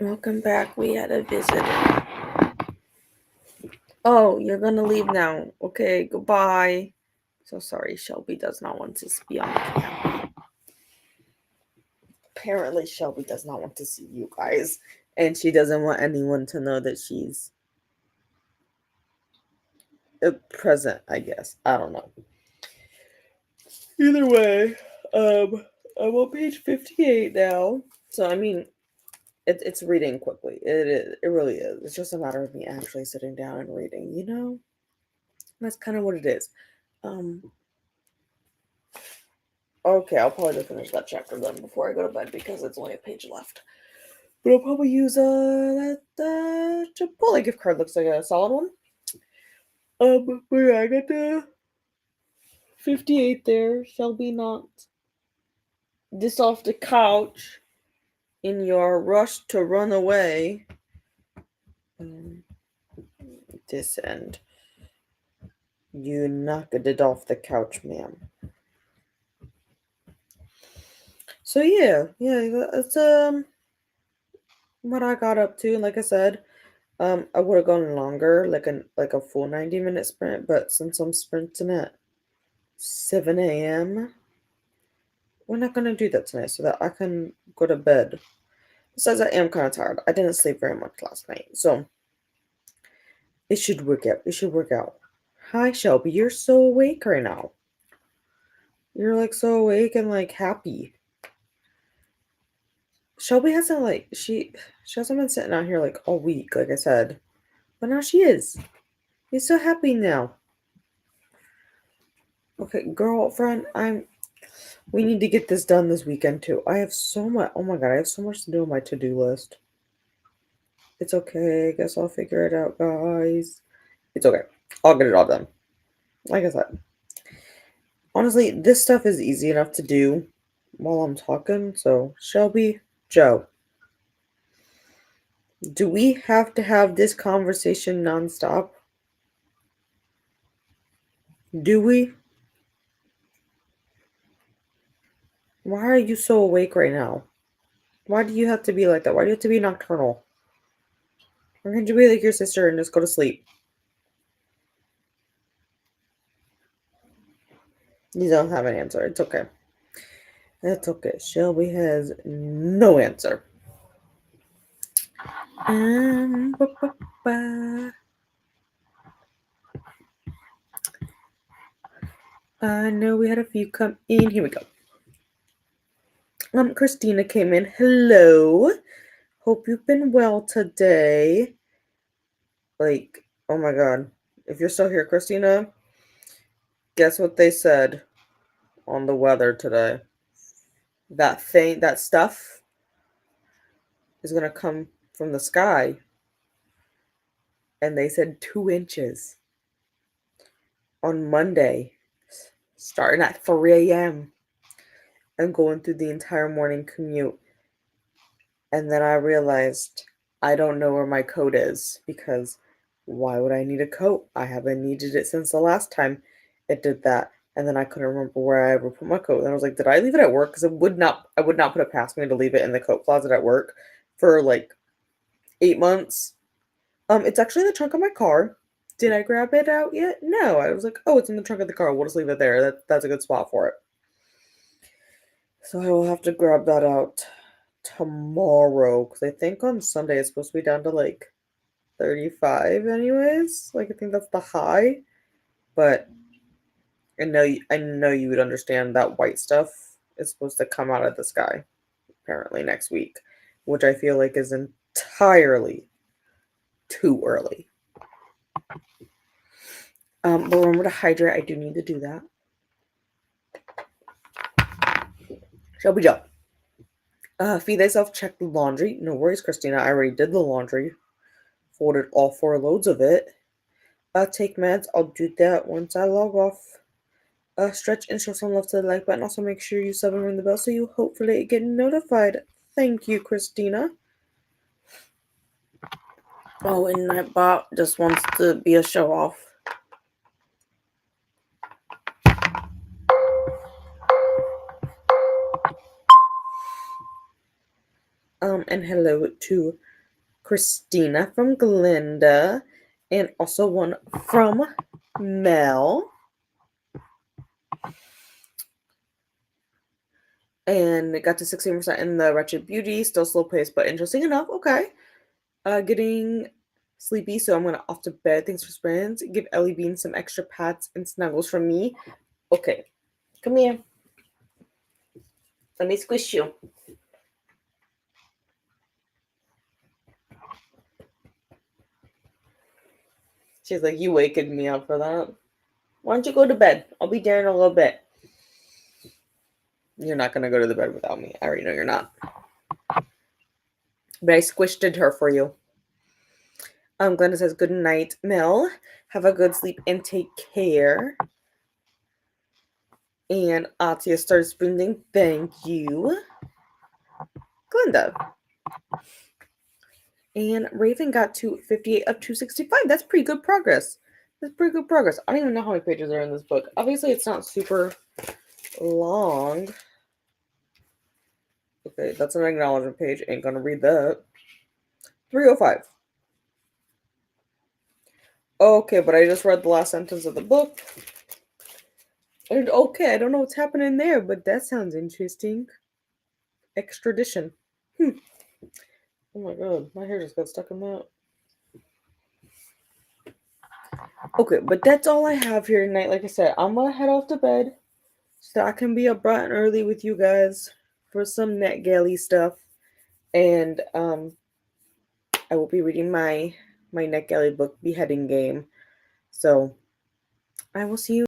Welcome back. We had a visitor. Oh, you're gonna leave now. Okay, goodbye. So sorry, Shelby does not want to be on camera. Apparently, Shelby does not want to see you guys, and she doesn't want anyone to know that she's present, I guess. I don't know. Either way, I'm on page 58 now. So I mean, it's reading quickly. It really is. It's just a matter of me actually sitting down and reading, you know? That's kind of what it is. Okay, I'll probably just finish that chapter then before I go to bed because it's only a page left. But I'll probably use that Chipotle gift card. Looks like a solid one. But yeah, I got the 58 there. Shelby knocked this off the couch in your rush to run away. This end. You knocked it off the couch, ma'am. So yeah, that's what I got up to. And like I said, I would have gone longer, like a full 90-minute sprint, but since I'm sprinting at 7 a.m., we're not gonna do that tonight so that I can go to bed. Besides, I am kind of tired. I didn't sleep very much last night, so it should work out. It should work out. Hi, Shelby. You're so awake right now. You're like so awake and like happy. Shelby hasn't like she hasn't been sitting out here like all week, like I said, but now she is. She's so happy now. Okay, girlfriend, we need to get this done this weekend too. I have so much. Oh my god, I have so much to do on my to-do list. It's okay. I guess I'll figure it out, guys. It's okay. I'll get it all done. Like I said, honestly, this stuff is easy enough to do while I'm talking. So, Shelby, Joe, do we have to have this conversation nonstop? Do we? Why are you so awake right now? Why do you have to be like that? Why do you have to be nocturnal? Why can't you be like your sister and just go to sleep? You don't have an answer. It's okay. It's okay. Shelby has no answer. I know we had a few come in. Here we go. Christina came in. Hello. Hope you've been well today. Like, oh my god. If you're still here, Christina, guess what they said on the weather today? That stuff is gonna come from the sky. And they said 2 inches on Monday, starting at 3 a.m. and going through the entire morning commute. And then I realized I don't know where my coat is because why would I need a coat? I haven't needed it since the last time it did that. And then I couldn't remember where I ever put my coat. And I was like, did I leave it at work? Because I would not put it past me to leave it in the coat closet at work for like 8 months. It's actually in the trunk of my car. Did I grab it out yet? No. I was like, oh, it's in the trunk of the car. We'll just leave it there. That's a good spot for it. So I will have to grab that out tomorrow because I think on Sunday it's supposed to be down to like 35 anyways. Like I think that's the high. But I know you would understand that white stuff is supposed to come out of the sky apparently next week, which I feel like is entirely too early. But remember to hydrate. I do need to do that. Shelby Joe. Feed thyself, check the laundry. No worries, Christina. I already did the laundry. Folded all 4 loads of it. Take meds. I'll do that once I log off. Stretch and show some love to the like button. Also, make sure you sub and ring the bell so you hopefully get notified. Thank you, Christina. Oh, and Nightbot just wants to be a show off. And hello to Christina from Glinda, and also one from Mel. And it got to 16% in the Wretched Beauty, still slow paced, but interesting enough. Okay. Getting sleepy, so I'm gonna off to bed. Thanks for sprints. Give Ellie Bean some extra pats and snuggles from me. Okay. Come here. Let me squish you. She's like, you wakened me up for that. Why don't you go to bed? I'll be there in a little bit. You're not going to go to the bed without me. I already know you're not. But I squished her for you. Glenda says, good night, Mel. Have a good sleep and take care. And Atia starts sprinting. Thank you, Glenda. And Raven got to 58 of 265. That's pretty good progress. That's pretty good progress. I don't even know how many pages are in this book. Obviously, it's not super long. Okay, that's an acknowledgement page. Ain't gonna read that. 305. Okay, but I just read the last sentence of the book. And okay, I don't know what's happening there, but that sounds interesting. Extradition. Oh my god, my hair just got stuck in that. Okay, but that's all I have here tonight. Like I said, I'm gonna head off to bed so I can be up bright and early with you guys for some NetGalley stuff. And I will be reading my NetGalley book, Beheading Game. So I will see you